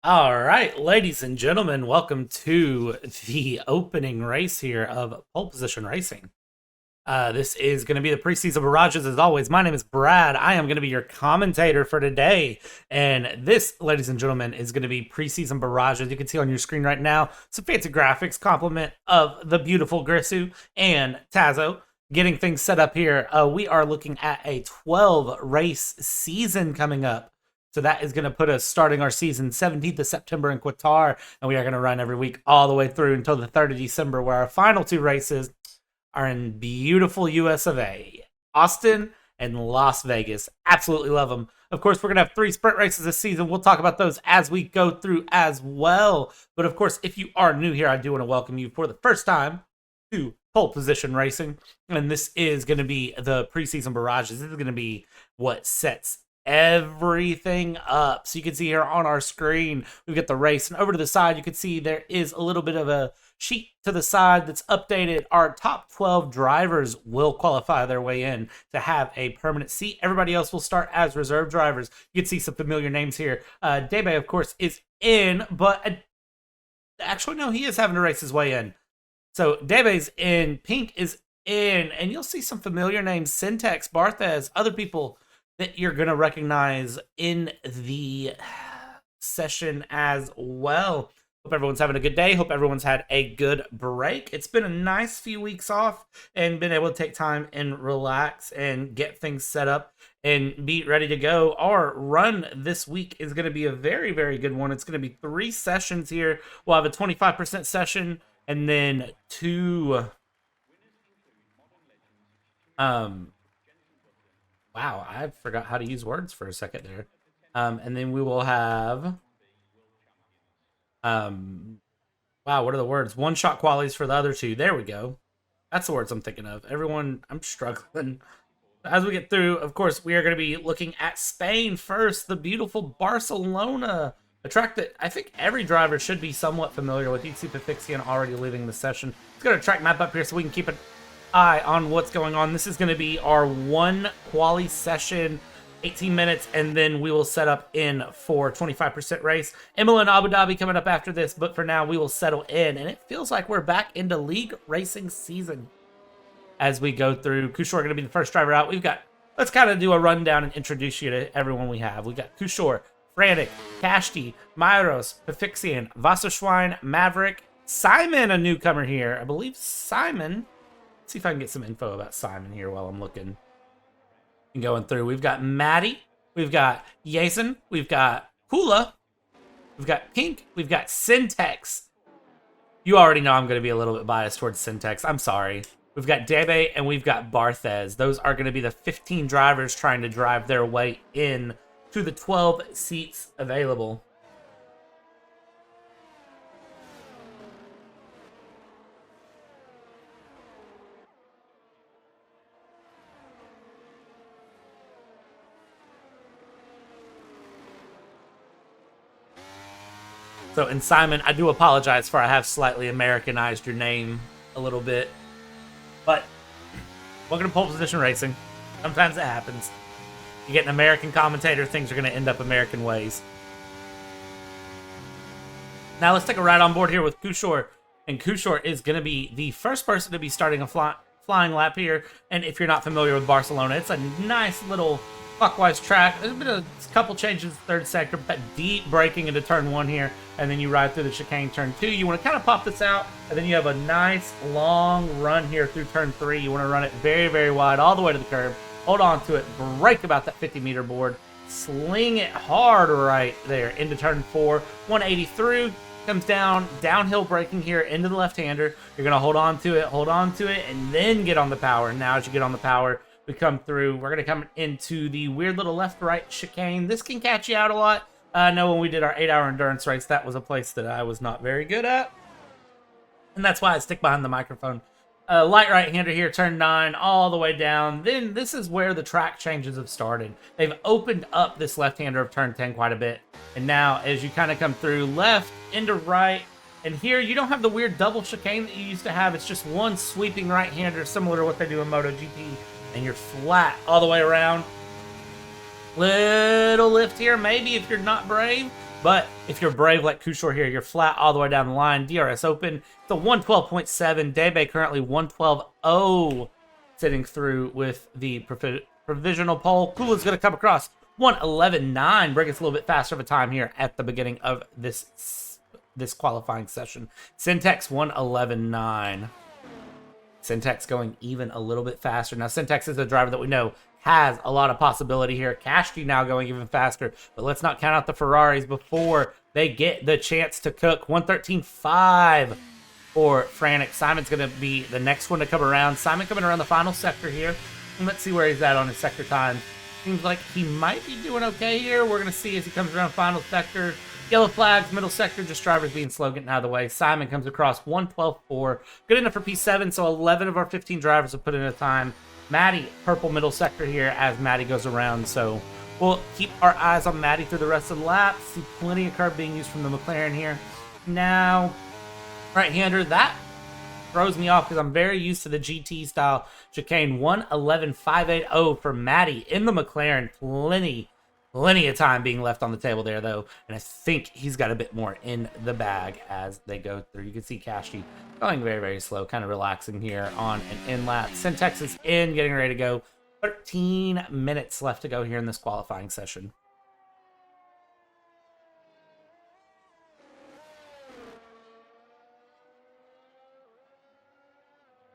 All right, ladies and gentlemen, welcome to the opening race here of Pole Position Racing. This is going to be the preseason barrages. As always, my name is Brad. I am going to be your commentator for today. And this, ladies and gentlemen, is going to be preseason barrages. You can see on your screen right now some fancy graphics, compliment of the beautiful Grissu and Tazo. Getting things set up here, we are looking at a 12 race season coming up. So that is going to put us starting our season 17th of September in Qatar, and we are going to run every week all the way through until the 3rd of December, where our final two races are in beautiful US of A, Austin and Las Vegas. Absolutely love them. Of course, we're going to have 3 sprint races this season. We'll talk about those as we go through as well. But of course, if you are new here, I do want to welcome you for the first time to Pole Position Racing. And this is going to be the preseason barrages. This is going to be what sets everything up. So you can see here on our screen, we've got the race, and over to the side, you can see there is a little bit of a sheet to the side that's updated. Our top 12 drivers will qualify their way in to have a permanent seat. Everybody else will start as reserve drivers. You can see some familiar names here. Debe, of course, is in, but actually, no, he is having to race his way in. So Debe's in, Pink is in, and you'll see some familiar names, Syntex, Barthez, other people that you're going to recognize in the session as well. Hope everyone's having a good day. Hope everyone's had a good break. It's been a nice few weeks off and been able to take time and relax and get things set up and be ready to go. Our run this week is going to be a very, very good one. It's going to be 3 sessions here. We'll have a 25% session and then 2 wow, I forgot how to use words for a second there. And then we will have wow, what are the words? One-shot qualies for the other 2. There we go. That's the words I'm thinking of. Everyone, I'm struggling. As we get through, of course, we are going to be looking at Spain first, the beautiful Barcelona, a track that I think every driver should be somewhat familiar with. You can see Pafixian already leaving the session. Let's get a track map up here so we can keep an eye on what's going on. This is going to be our 1 quali session, 18 minutes, and then we will set up in for 25% race. Imola and Abu Dhabi coming up after this, but for now we will settle in, and it feels like we're back into league racing season as we go through. Kushor going to be the first driver out. We've got, let's kind of do a rundown and introduce you to everyone we have. We've got Kushor, Frantic, Kashti, Myros, Pafixian, Wasserschwein, Maverick, Simon, a newcomer here. I believe Simon. Let's see if I can get some info about Simon here while I'm looking and going through. We've got Maddie, we've got Jason, we've got Hula, we've got Pink, we've got Syntex. You already know I'm going to be a little bit biased towards Syntex. I'm sorry. We've got Debe and we've got Barthez. Those are going to be the 15 drivers trying to drive their way in to the 12 seats available. So, and Simon, I do apologize for I have slightly Americanized your name a little bit. But, welcome to Pole Position Racing. Sometimes it happens. You get an American commentator, things are going to end up American ways. Now, let's take a ride on board here with Kushor. And Kushor is going to be the first person to be starting a flying lap here. And if you're not familiar with Barcelona, it's a nice little clockwise track. There's been a couple changes in the third sector, but deep braking into turn 1 here, and then you ride through the chicane turn 2. You want to kind of pop this out, and then you have a nice long run here through turn 3. You want to run it very, very wide all the way to the curb. Hold on to it, brake about that 50-meter board, sling it hard right there into turn 4. 180 through, comes down, downhill braking here into the left-hander. You're going to hold on to it, and then get on the power. And now as you get on the power, we come through. We're going to come into the weird little left-right chicane. This can catch you out a lot. I know when we did our 8-hour endurance race, that was a place that I was not very good at. And that's why I stick behind the microphone. Light right-hander here, turn 9, all the way down. Then this is where the track changes have started. They've opened up this left-hander of turn 10 quite a bit. And now, as you kind of come through left into right, and here you don't have the weird double chicane that you used to have. It's just one sweeping right-hander, similar to what they do in MotoGP. And you're flat all the way around. Little lift here, maybe if you're not brave. But if you're brave like Kushor here, you're flat all the way down the line. DRS open. It's a 112.7. Debe currently 112.0, sitting through with the provisional pole. Kula's going to come across 111.9. Bring us a little bit faster of a time here at the beginning of this qualifying session. Syntax 111.9. Syntax going even a little bit faster. Now, Syntax is a driver that we know has a lot of possibility here. Kashti now going even faster, but let's not count out the Ferraris before they get the chance to cook. 113.5 for Frantic. Simon's going to be the next one to come around. Simon coming around the final sector here. And let's see where he's at on his sector time. Seems like he might be doing okay here. We're going to see as he comes around final sector. Yellow flags, middle sector, just drivers being slow, getting out of the way. Simon comes across 112.4. Good enough for P7, so 11 of our 15 drivers have put in a time. Maddie, purple middle sector here as Maddie goes around, so we'll keep our eyes on Maddie through the rest of the lap. See plenty of carb being used from the McLaren here. Now, right-hander, that throws me off because I'm very used to the GT style chicane. 111.580 for Maddie in the McLaren. Plenty of time being left on the table there, though. And I think he's got a bit more in the bag as they go through. You can see Kashti going very, very slow, kind of relaxing here on an in-lap. Syntax is in, getting ready to go. 13 minutes left to go here in this qualifying session.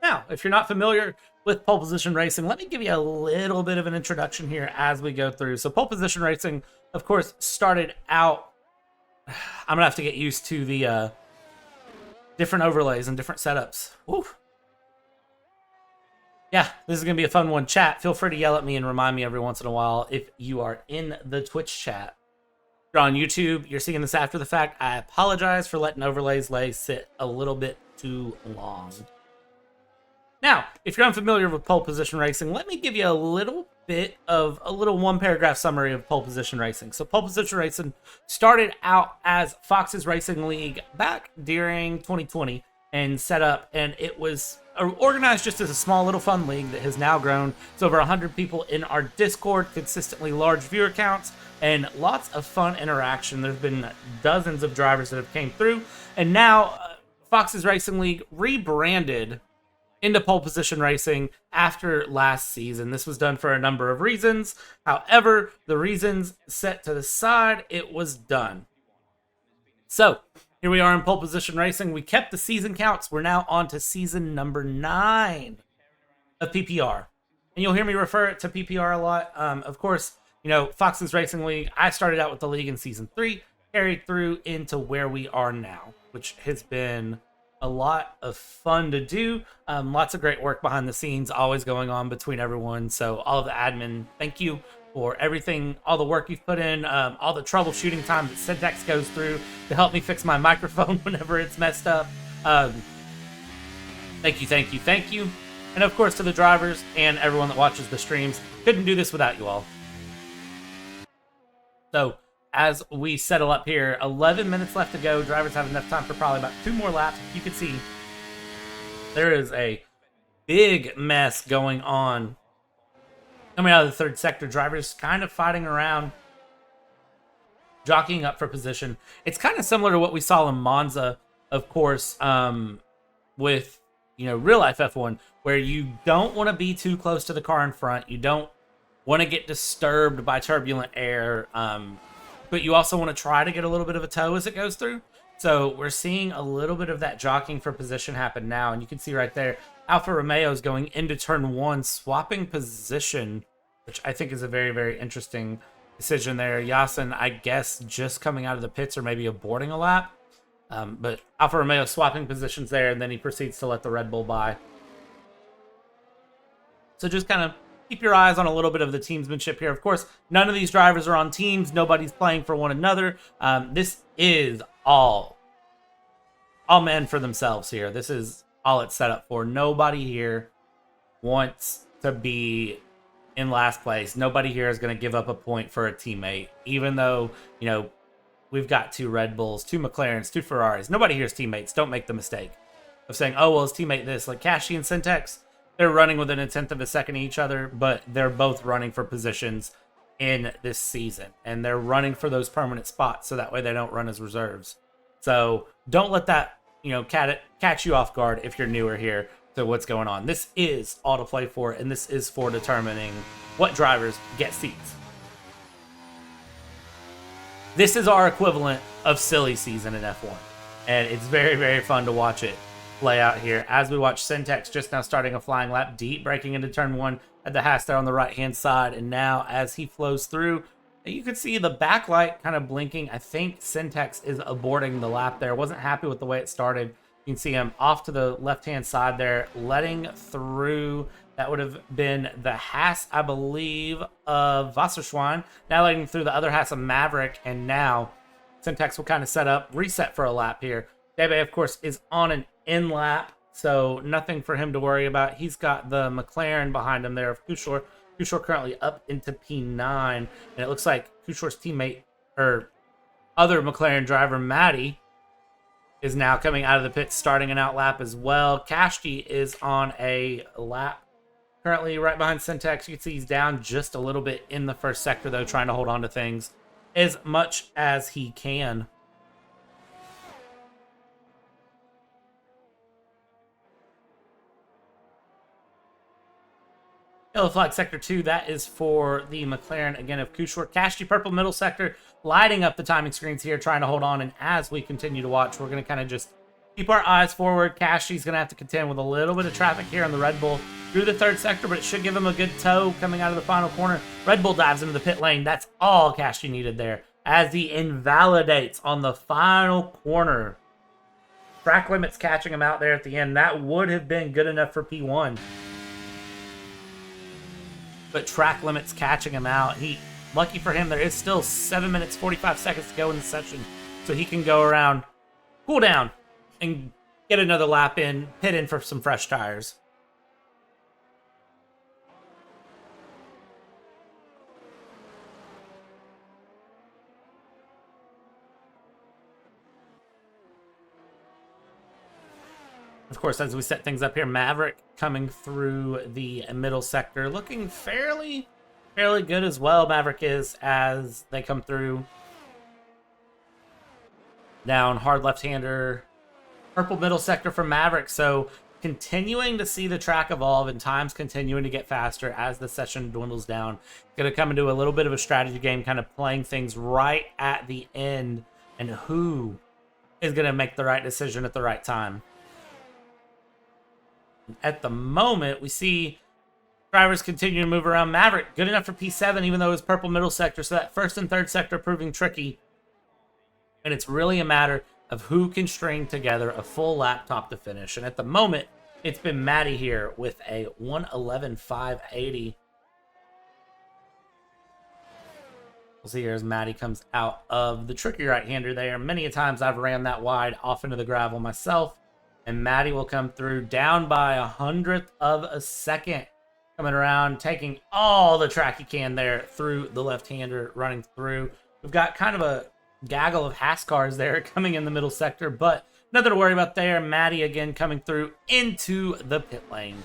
Now, if you're not familiar with pole position racing, let me give you a little bit of an introduction here as we go through. So pole position racing, of course, started out, I'm going to have to get used to the different overlays and different setups. Woo. Yeah, this is going to be a fun one. Chat, feel free to yell at me and remind me every once in a while if you are in the Twitch chat. If you're on YouTube, you're seeing this after the fact. I apologize for letting overlays sit a little bit too long. Now, if you're unfamiliar with pole position racing, let me give you a little one-paragraph summary of pole position racing. So pole position racing started out as Fox's Racing League back during 2020 and set up, and it was organized just as a small little fun league that has now grown. It's over 100 people in our Discord, consistently large viewer counts, and lots of fun interaction. There's been dozens of drivers that have came through, and now Fox's Racing League rebranded into pole position racing after last season. This was done for a number of reasons. However, the reasons set to the side, it was done. So here we are in pole position racing. We kept the season counts. We're now on to season number 9 of PPR. And you'll hear me refer to PPR a lot. Of course, you know, Fox's Racing League, I started out with the league in season 3, carried through into where we are now, which has been a lot of fun to do. Lots of great work behind the scenes always going on between everyone. So all of the admin, thank you for everything, all the work you've put in, all the troubleshooting time that Syntax goes through to help me fix my microphone whenever it's messed up. Thank you. And of course to the drivers and everyone that watches the streams. Couldn't do this without you all. So as we settle up here, 11 minutes left to go. Drivers have enough time for probably about 2 more laps. You can see there is a big mess going on coming out of the third sector. Drivers kind of fighting around, jockeying up for position. It's kind of similar to what we saw in Monza, of course, with, you know, real life F1, where you don't want to be too close to the car in front. You don't want to get disturbed by turbulent air. But you also want to try to get a little bit of a tow as it goes through. So we're seeing a little bit of that jockeying for position happen now. And you can see right there, Alfa Romeo is going into turn 1, swapping position, which I think is a very, very interesting decision there. Yasin, I guess, just coming out of the pits or maybe aborting a lap. But Alfa Romeo swapping positions there, and then he proceeds to let the Red Bull by. So just kind of keep your eyes on a little bit of the teamsmanship here. Of course, none of these drivers are on teams. Nobody's playing for one another. This is all men for themselves here. This is all it's set up for. Nobody here wants to be in last place. Nobody here is going to give up a point for a teammate, even though, you know, we've got 2 Red Bulls, 2 McLarens, 2 Ferraris. Nobody here is teammates. Don't make the mistake of saying, oh, well, his teammate this. Like Kashti and Syntax, they're running within a tenth of a second of each other, but they're both running for positions in this season, and they're running for those permanent spots so that way they don't run as reserves. So don't let that, catch you off guard if you're newer here to what's going on. This is all to play for, and this is for determining what drivers get seats. This is our equivalent of silly season in F1, and it's very, very fun to watch it play out here as we watch Syntex just now starting a flying lap deep, breaking into turn 1 at the Haas there on the right-hand side, and now as he flows through, you can see the backlight kind of blinking. I think Syntex is aborting the lap there. Wasn't happy with the way it started. You can see him off to the left-hand side there, letting through. That would have been the Haas, I believe, of Wasserschwein. Now letting through the other Haas of Maverick, and now Syntex will kind of set up, reset for a lap here. Debe, of course, is on an in lap, so nothing for him to worry about. He's got the McLaren behind him there of Kushor. Kushor currently up into P9, and it looks like Kushor's teammate, or other McLaren driver, Matty, is now coming out of the pit, starting an out lap as well. Kashti is on a lap currently right behind Syntex. You can see he's down just a little bit in the first sector, though, trying to hold on to things as much as he can. Yellow flag sector 2, that is for the McLaren again of Kushor. Kashti purple middle sector, lighting up the timing screens here, trying to hold on. And as we continue to watch, we're going to kind of just keep our eyes forward. Kashti's going to have to contend with a little bit of traffic here on the Red Bull through the third sector, but it should give him a good tow coming out of the final corner. Red Bull dives into the pit lane. That's all Kashti needed there as he invalidates on the final corner. Track limits catching him out there at the end. That would have been good enough for P1. But track limits catching him out. Lucky for him, there is still 7 minutes, 45 seconds to go in the session. So he can go around, cool down, and get another lap in, pit in for some fresh tires. Of course, as we set things up here, Maverick coming through the middle sector, looking fairly good as well. Maverick is as they come through. Down, hard left-hander, purple middle sector for Maverick. So continuing to see the track evolve and times continuing to get faster as the session dwindles down. Going to come into a little bit of a strategy game, kind of playing things right at the end, and who is going to make the right decision at the right time. At the moment, we see drivers continue to move around. Maverick, good enough for P7, even though it was purple middle sector. So that first and third sector proving tricky. And it's really a matter of who can string together a full lap top to finish. And at the moment, it's been Matty here with a 1:11.580. We'll see here as Matty comes out of the tricky right-hander there. Many a times I've ran that wide off into the gravel myself. And Matty will come through down by 100th of a second. Coming around, taking all the track he can there through the left-hander, running through. We've got kind of a gaggle of Haas cars there coming in the middle sector, but nothing to worry about there. Matty again coming through into the pit lane.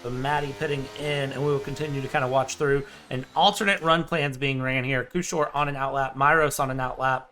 So Matty pitting in, and we will continue to kind of watch through. And alternate run plans being ran here. Kushor on an outlap, Myros on an outlap.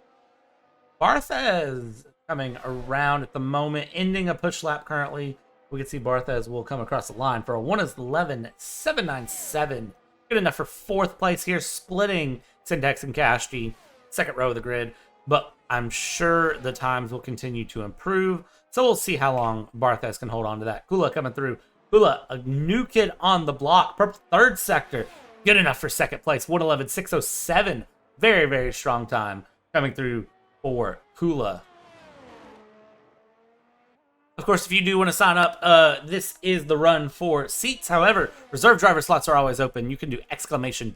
Barthez coming around at the moment, ending a push lap currently. We can see Barthez will come across the line for a 1:11.797. Good enough for fourth place here, splitting Syntex and Kashti, second row of the grid. But I'm sure the times will continue to improve. So we'll see how long Barthez can hold on to that. Kula coming through. Kula, a new kid on the block. Purple third sector. Good enough for second place. 1:11.607. Very, very strong time coming through for Kula. Of course, if you do want to sign up, this is the run for seats. However, reserve driver slots are always open. You can do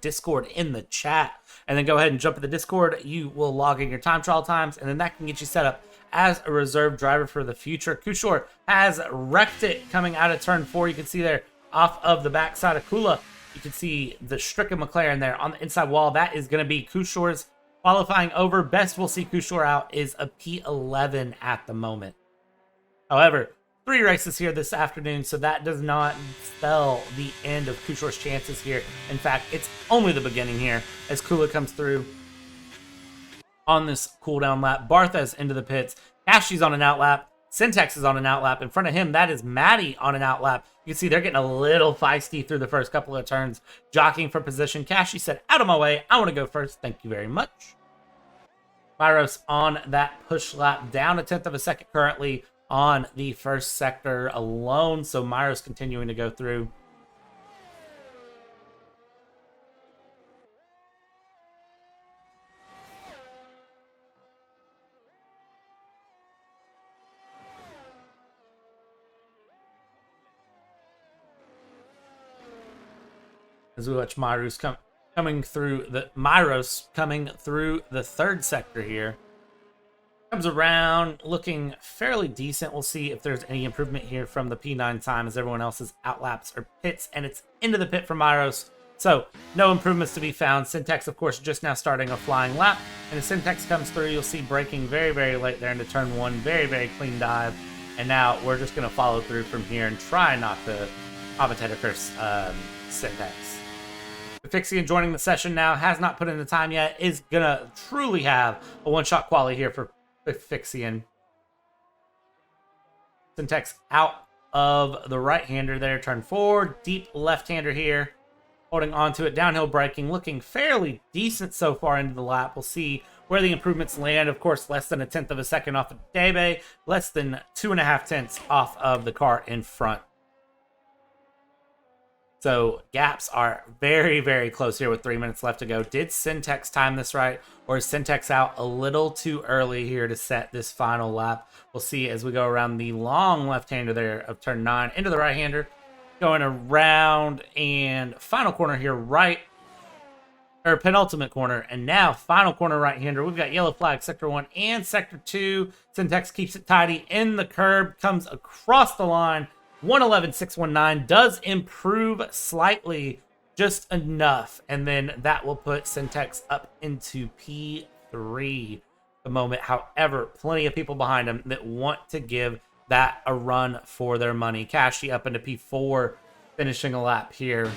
!Discord in the chat, and then go ahead and jump in the Discord. You will log in your time trial times, and then that can get you set up as a reserve driver for the future. Kushor has wrecked it coming out of turn 4. You can see there off of the backside of Kula. You can see the stricken McLaren there on the inside wall. That is going to be Kushor's qualifying over. Best we'll see Kushor out is a P11 at the moment. However, 3 races here this afternoon, so that does not spell the end of Kushor's chances here. In fact, it's only the beginning here as Kula comes through on this cooldown lap. Barthez into the pits. Cashy's on an outlap. Syntax is on an outlap. In front of him, that is Maddie on an outlap. You can see they're getting a little feisty through the first couple of turns, jockeying for position. Cashy said, out of my way. I want to go first. Thank you very much. Myros on that push lap, down a tenth of a second currently on the first sector alone. So Myros continuing to go through. As we watch Myros coming through the third sector here. Comes around looking fairly decent. We'll see if there's any improvement here from the P9 time as everyone else's outlaps or pits, and it's into the pit for Myros. So no improvements to be found. Syntax, of course, just now starting a flying lap. And as Syntax comes through, you'll see braking very, very late there into turn 1. Very, very clean dive. And now we're just going to follow through from here and try not to commentator curse Syntax. Fixian joining the session now, has not put in the time yet, is going to truly have a one-shot quali here for Fixian. Syntax out of the right-hander there, turn 4, deep left-hander here, holding on to it, downhill braking, looking fairly decent so far into the lap. We'll see where the improvements land. Of course, less than a tenth of a second off of Debe, less than 2.5 tenths off of the car in front. So gaps are very, very close here with 3 minutes left to go. Did Syntax time this right, or is Syntax out a little too early here to set this final lap? We'll see as we go around the long left-hander there of turn 9 into the right-hander. Going around and final corner here, right, or penultimate corner, and now final corner right-hander. We've got yellow flag, sector 1 and sector 2. Syntax keeps it tidy in the curb, comes across the line. 111.619 does improve slightly, just enough, and then that will put Syntax up into P3 the moment. However, plenty of people behind him that want to give that a run for their money. Cashy up into P4, finishing a lap here.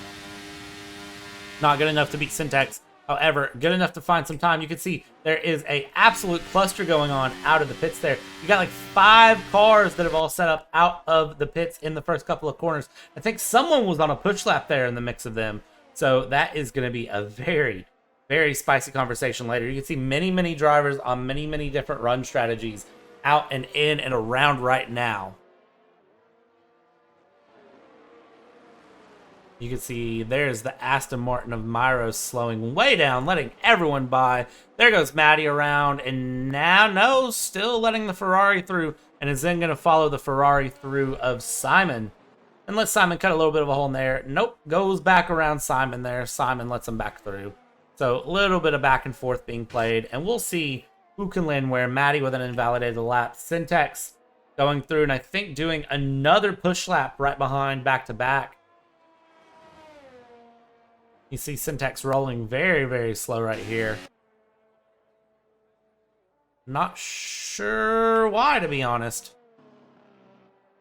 Not good enough to beat Syntax. However, good enough to find some time. You can see there is a absolute cluster going on out of the pits there. You got like 5 cars that have all set up out of the pits in the first couple of corners. I think someone was on a push lap there in the mix of them. So that is going to be a very, very spicy conversation later. You can see many, many drivers on many, many different run strategies out and in and around right now. You can see there's the Aston Martin of Myros slowing way down, letting everyone by. There goes Maddie around, and now, no, still letting the Ferrari through, and is then going to follow the Ferrari through of Simon. And let Simon cut a little bit of a hole in there. Nope, goes back around Simon there. Simon lets him back through. So a little bit of back and forth being played, and we'll see who can land where. Maddie with an invalidated lap. Syntax going through, and I think doing another push lap right behind back-to-back. You see Syntax rolling very, very slow right here. Not sure why, to be honest.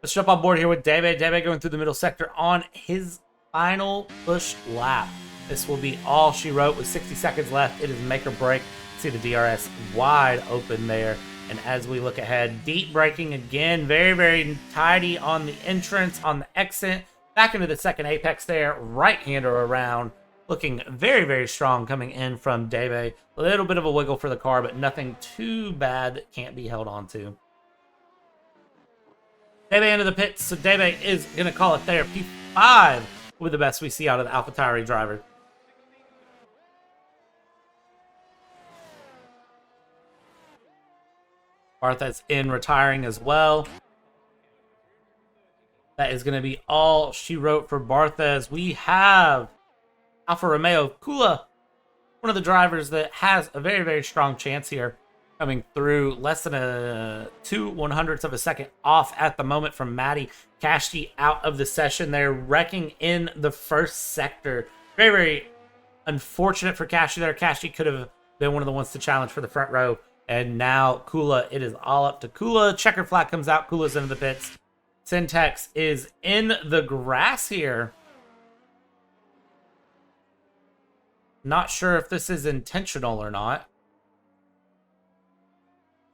Let's jump on board here with Debe. Debe going through the middle sector on his final push lap. This will be all she wrote with 60 seconds left. It is make or break. See the DRS wide open there. And as we look ahead, deep braking again. Very, very tidy on the entrance, on the exit. Back into the second apex there. Right-hander around. Looking very, very strong coming in from Debe. A little bit of a wiggle for the car, but nothing too bad that can't be held on to. Debe into the pits, so Debe is going to call it there. P5 with the best we see out of the AlphaTauri driver. Barthez in retiring as well. That is going to be all she wrote for Barthez. We have Alfa Romeo Kula, one of the drivers that has a very, very strong chance here, coming through less than a 2/100ths of a second off at the moment from Maddie. Cashy out of the session there, wrecking in the first sector. Very, very unfortunate for Cashy there. Cashy could have been one of the ones to challenge for the front row. And now Kula, it is all up to Kula. Checker flag comes out. Kula's into the pits. Syntax is in the grass here. Not sure if this is intentional or not.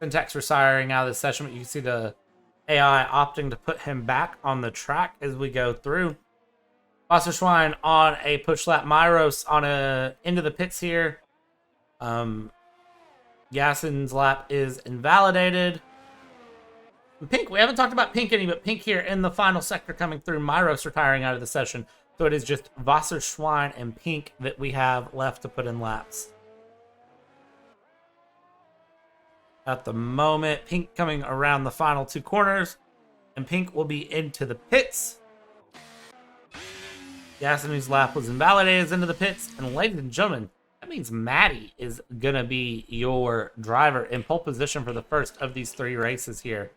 Syntax retiring out of the session, but you can see the AI opting to put him back on the track as we go through. Wasserschwein on a push lap. Myros on a into the pits here. Gassen's lap is invalidated. Pink, we haven't talked about Pink any, but Pink here in the final sector coming through. Myros retiring out of the session. So it is just Wasserschwein and Pink that we have left to put in laps. At the moment, Pink coming around the final two corners, and Pink will be into the pits. Gassen's lap was invalidated, is into the pits, and ladies and gentlemen, that means Maddie is going to be your driver in pole position for the first of these three races here.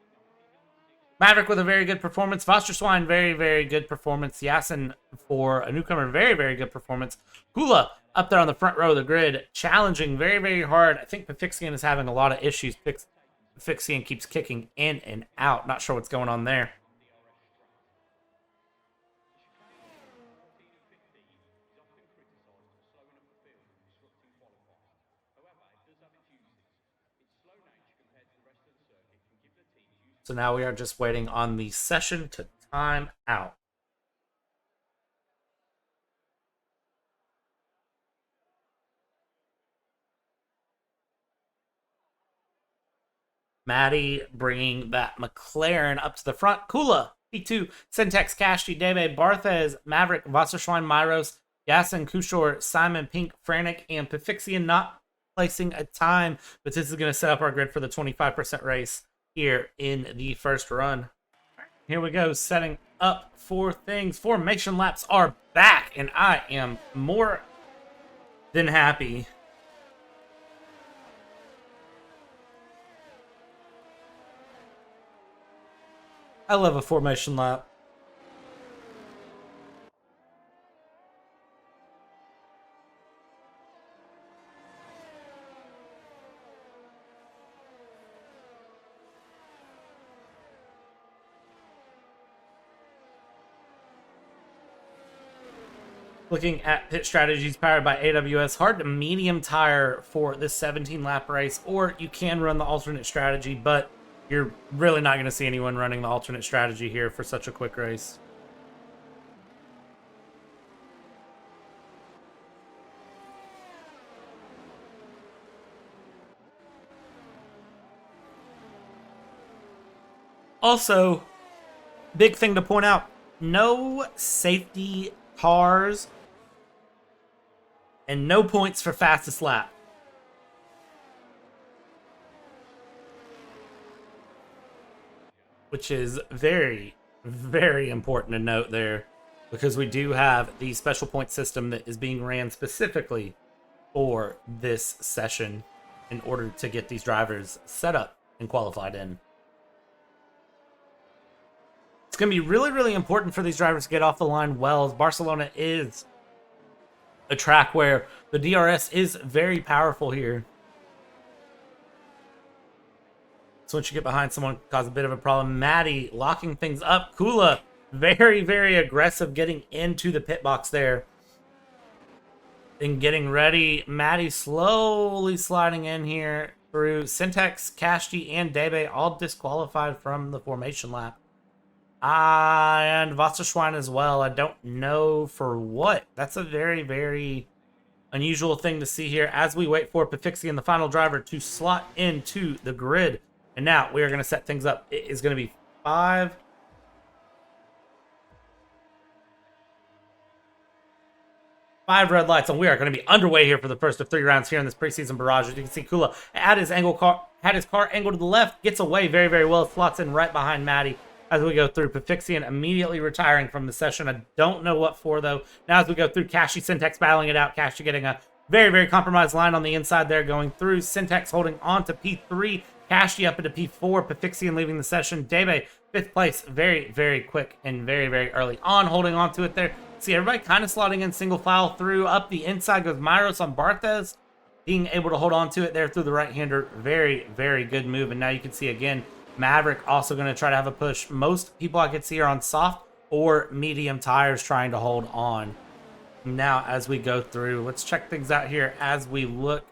Maverick with a very good performance. Wasserschwein, very, very good performance. Yasin, for a newcomer, very, very good performance. Kula up there on the front row of the grid, challenging very, very hard. I think Pafixian is having a lot of issues. Pafixian keeps kicking in and out. Not sure what's going on there. So now we are just waiting on the session to time out. Maddie bringing that McLaren up to the front. Kula, P2, Syntax, Kashti, Debe, Barthez, Maverick, Wasserschwein, Myros, Yasin, Kushor, Simon, Pink, Franek, and Pafixian not placing a time, but this is going to set up our grid for the 25% race here in the first run. Here we go, setting up for things. Formation laps are back, and I am more than happy. I love a formation lap. Looking at pit strategies powered by AWS, hard to medium tire for this 17-lap race, or you can run the alternate strategy, but you're really not going to see anyone running the alternate strategy here for such a quick race. Also, big thing to point out, no safety cars and no points for fastest lap. Which is very, very important to note there, because we do have the special point system that is being ran specifically for this session in order to get these drivers set up and qualified in. It's going to be really, really important for these drivers to get off the line well, as Barcelona is a track where the DRS is very powerful here. So once you get behind someone, it can cause a bit of a problem. Maddie locking things up. Kula, very, very aggressive getting into the pit box there. And getting ready. Maddie slowly sliding in here through Syntax, Kashti, and Debe, all disqualified from the formation lap. And Wasserschwein as well. I don't know for what. That's a very, very unusual thing to see here as we wait for Pafixian, the final driver, to slot into the grid. And now we are going to set things up. It is going to be five red lights, and we are going to be underway here for the first of three rounds here in this preseason barrage. As you can see, Kula had his car angled to the left, gets away very, very well, slots in right behind Maddie as we go through. Pafixian immediately retiring from the session. I don't know what for, though. Now as we go through, Kashti, Syntax battling it out. Kashti getting a very, very compromised line on the inside there going through. Syntax holding on to P3. Kashti up into P4. Pafixian leaving the session. Debe, 5th place. Very, very quick and very, very early on, holding on to it there. See, everybody kind of slotting in single file through. Up the inside goes Myros on Barthez, being able to hold on to it there through the right-hander. Very, very good move. And now you can see, again, Maverick also going to try to have a push. Most people I could see are on soft or medium tires trying to hold on. Now, as we go through, let's check things out here as we look.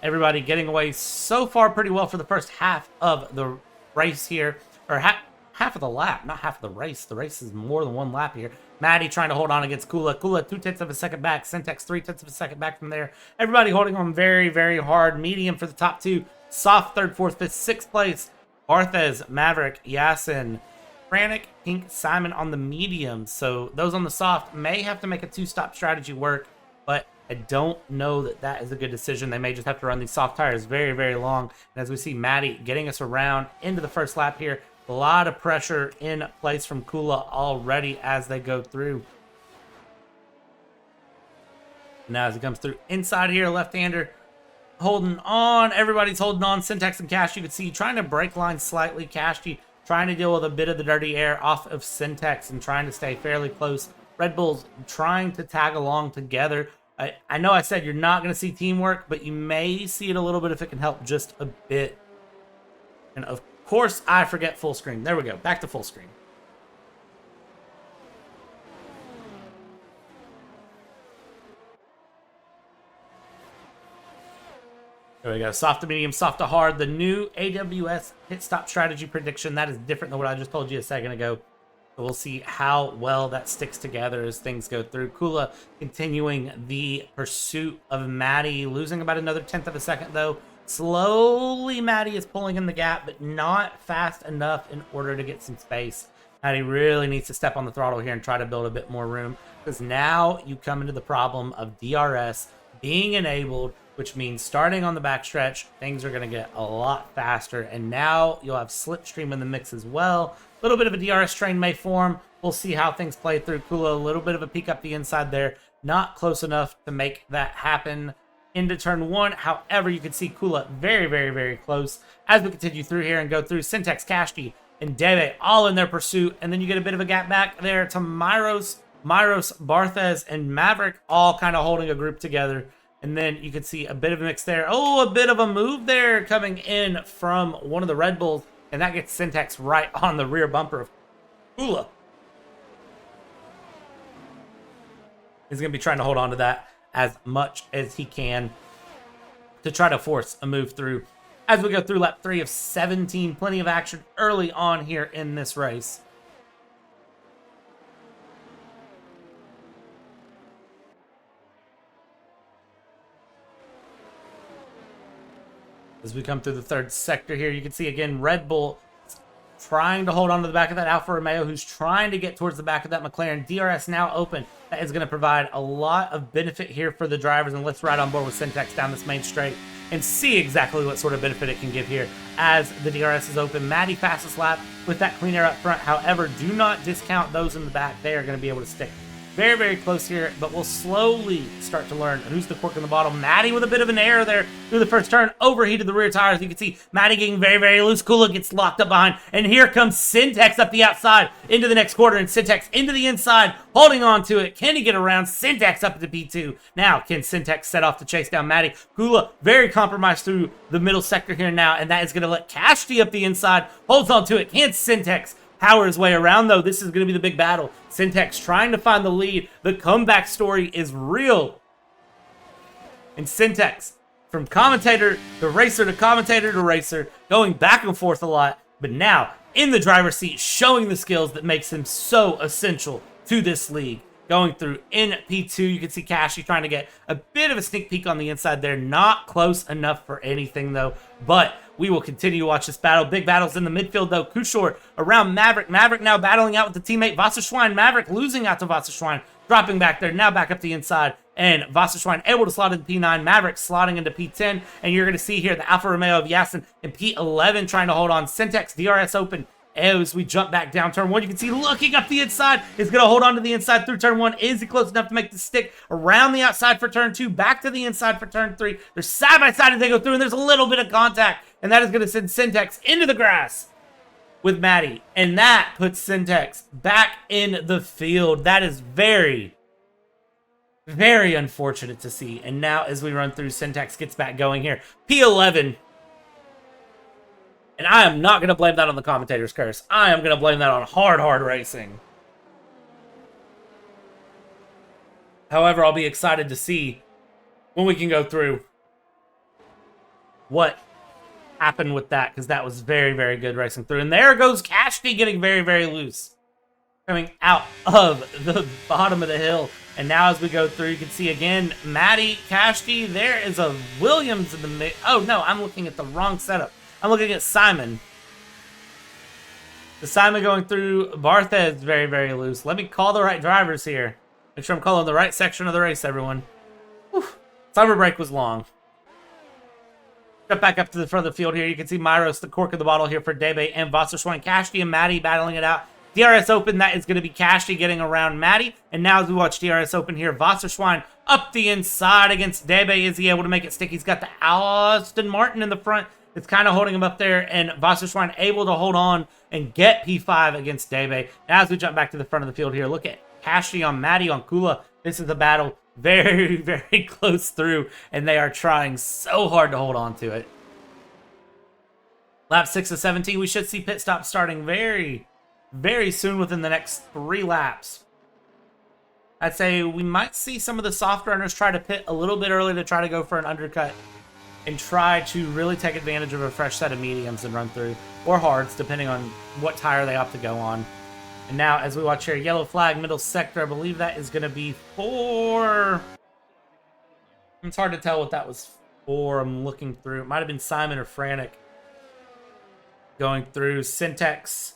Everybody getting away so far pretty well for the first half of the race here, or half of the lap, not half of the race. The race is more than one lap here. Maddie trying to hold on against Kula. Kula 0.2 of a second back. Syntax 0.3 of a second back from there. Everybody holding on very, very hard. Medium for the top two. Soft third, fourth, fifth, sixth place. Barthez, Maverick, Yasin, Frantic, Pink, Simon on the medium. So those on the soft may have to make a two-stop strategy work, but I don't know that that is a good decision. They may just have to run these soft tires very, very long. And as we see Maddie getting us around into the first lap here, a lot of pressure in place from Kula already as they go through. Now as it comes through inside here, left-hander holding on. Everybody's holding on. Syntax and Cash, you can see trying to break line slightly. Cashy trying to deal with a bit of the dirty air off of Syntax and trying to stay fairly close. Red Bull's trying to tag along together. I know I said you're not going to see teamwork, but you may see it a little bit if it can help just a bit. And of course, I forget full screen. There we go. Back to full screen. There we go. Soft to medium, soft to hard. The new AWS pit stop strategy prediction. That is different than what I just told you a second ago. So we'll see how well that sticks together as things go through. Kula continuing the pursuit of Maddie, losing about another 1/10 of a second though. Slowly Maddie is pulling in the gap, but not fast enough in order to get some space. Maddie really needs to step on the throttle here and try to build a bit more room, because now you come into the problem of DRS being enabled, which means starting on the backstretch, things are going to get a lot faster. And now you'll have slipstream in the mix as well. A little bit of a DRS train may form. We'll see how things play through. Kula, a little bit of a peek up the inside there. Not close enough to make that happen into turn one. However, you can see Kula very, very, very close as we continue through here and go through. Syntax, Kashti, and Deve all in their pursuit. And then you get a bit of a gap back there to Myros, Barthez, and Maverick all kind of holding a group together. And then you can see a bit of a mix there. Oh, a bit of a move there coming in from one of the Red Bulls. And that gets Syntax right on the rear bumper of Kula. He's going to be trying to hold on to that as much as he can to try to force a move through. As we go through lap 3 of 17, plenty of action early on here in this race. As we come through the third sector here, you can see again Red Bull trying to hold on to the back of that Alfa Romeo, who's trying to get towards the back of that McLaren. DRS now open. That is going to provide a lot of benefit here for the drivers. And let's ride on board with Syntax down this main straight and see exactly what sort of benefit it can give here as the DRS is open. Maddie fastest lap with that clean air up front. However, do not discount those in the back. They are going to be able to stick very, very close here, but we'll slowly start to learn who's the cork in the bottle. Maddie with a bit of an error there through the first turn, overheated the rear tires. You can see Maddie getting very, very loose. Kula gets locked up behind, and here comes Syntax up the outside into the next quarter, and Syntax into the inside, holding on to it. Can he get around? Syntax up to P2. Now, can Syntax set off to chase down Maddie? Kula very compromised through the middle sector here now, and that is going to let Kashti up the inside, holds on to it. Can Syntax power his way around, though? This is going to be the big battle. Syntax trying to find the lead. The comeback story is real. And Syntax, from commentator to racer to commentator to racer, going back and forth a lot, but now in the driver's seat, showing the skills that makes him so essential to this league. Going through in P2, you can see Kashi trying to get a bit of a sneak peek on the inside there. Not close enough for anything, though, but we will continue to watch this battle. Big battles in the midfield, though. Kushor around Maverick. Maverick now battling out with the teammate Wasserschwein. Maverick losing out to Wasserschwein. Dropping back there. Now back up the inside. And Wasserschwein able to slot into P9. Maverick slotting into P10. And you're going to see here the Alfa Romeo of Yasin in P11 trying to hold on. Syntax, DRS open. As we jump back down turn 1, you can see looking up the inside is going to hold on to the inside through turn 1. Is he close enough to make the stick around the outside for turn 2? Back to the inside for turn 3. They're side by side as they go through, and there's a little bit of contact. And that is going to send Syntax into the grass with Maddie. And that puts Syntax back in the field. That is very, very unfortunate to see. And now as we run through, Syntax gets back going here. P11. And I am not going to blame that on the commentator's curse. I am going to blame that on hard racing. However, I'll be excited to see when we can go through what happened with that, because that was very good racing through. And there goes Cashty getting very loose, coming out of the bottom of the hill. And now as we go through, you can see again, Maddie, Cashty. There is a Williams in the mid. Oh no, I'm looking at the wrong setup. I'm looking at Simon. The Simon going through Barthez very loose. Let me call the right drivers here. Make sure I'm calling the right section of the race, everyone. Whew. Summer break was long. Step back up to the front of the field here. You can see Myros, the cork of the bottle here for Debe and Wasserschwein. Cashty and Maddie battling it out. DRS Open, that is going to be Cashty getting around Maddie. And now as we watch DRS Open here, Wasserschwein up the inside against Debe. Is he able to make it stick? He's got the Aston Martin in the front. It's kind of holding him up there. And Wasserschwein able to hold on and get P5 against Debe. Now as we jump back to the front of the field here, look at Cashty on Maddie on Kula. This is a battle very close through, and they are trying so hard to hold on to it. Lap 6 of 17, we should see pit stops starting very soon within the next 3 laps. I'd say we might see some of the soft runners try to pit a little bit early to try to go for an undercut and try to really take advantage of a fresh set of mediums and run through, or hards, depending on what tire they opt to go on. And now, as we watch here, yellow flag, middle sector. I believe that is going to be for... It's hard to tell what that was for. I'm looking through. It might have been Simon or Frantic going through. Syntax,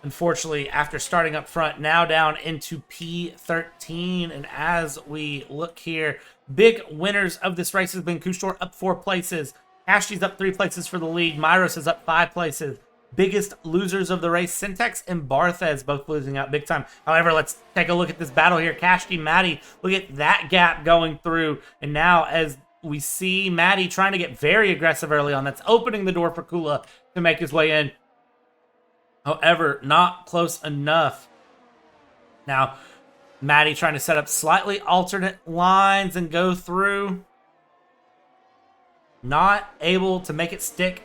unfortunately, after starting up front, now down into P13. And as we look here, big winners of this race has been Kushtor up 4 places. Ashty's up 3 places for the lead. Myros is up 5 places. Biggest losers of the race, Syntax and Barthez, both losing out big time. However, let's take a look at this battle here. Cashty, Maddie, look at that gap going through. And now as we see Maddie trying to get very aggressive early on, that's opening the door for Kula to make his way in. However, not close enough. Now, Maddie trying to set up slightly alternate lines and go through. Not able to make it stick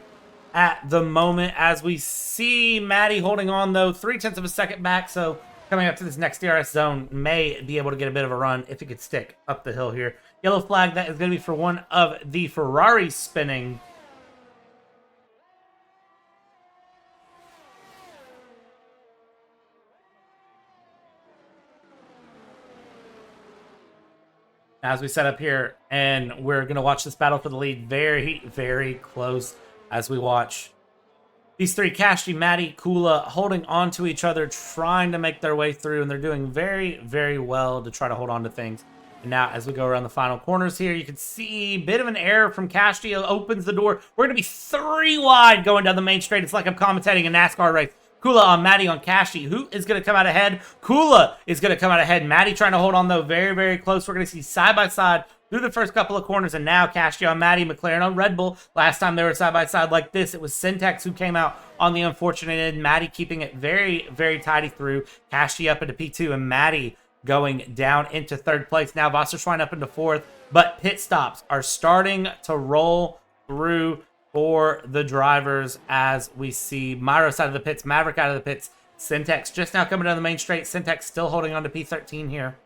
at the moment, as we see Maddie holding on, though, 0.3 of a second back. So coming up to this next DRS zone, may be able to get a bit of a run if he could stick up the hill here. Yellow flag, that is going to be for one of the Ferraris spinning. As we set up here, and we're going to watch this battle for the lead very close. As we watch these 3, Cashty, Maddie, Kula, holding on to each other, trying to make their way through, and they're doing very well to try to hold on to things. And now, as we go around the final corners here, you can see a bit of an error from Cashty. Opens the door. We're going to be 3 wide going down the main straight. It's like I'm commentating a NASCAR race. Kula on Maddie on Cashty. Who is going to come out ahead? Kula is going to come out ahead. Maddie trying to hold on, though, very close. We're going to see side by side through the first couple of corners, and now Cashty on Maddie, McLaren on Red Bull. Last time they were side-by-side like this, it was Syntax who came out on the unfortunate end. Maddie keeping it very tidy through. Cashty up into P2, and Maddie going down into 3rd place. Now Wasserschwein up into 4th, but pit stops are starting to roll through for the drivers as we see Myros out of the pits, Maverick out of the pits, Syntax just now coming down the main straight. Syntax still holding on to P13 here,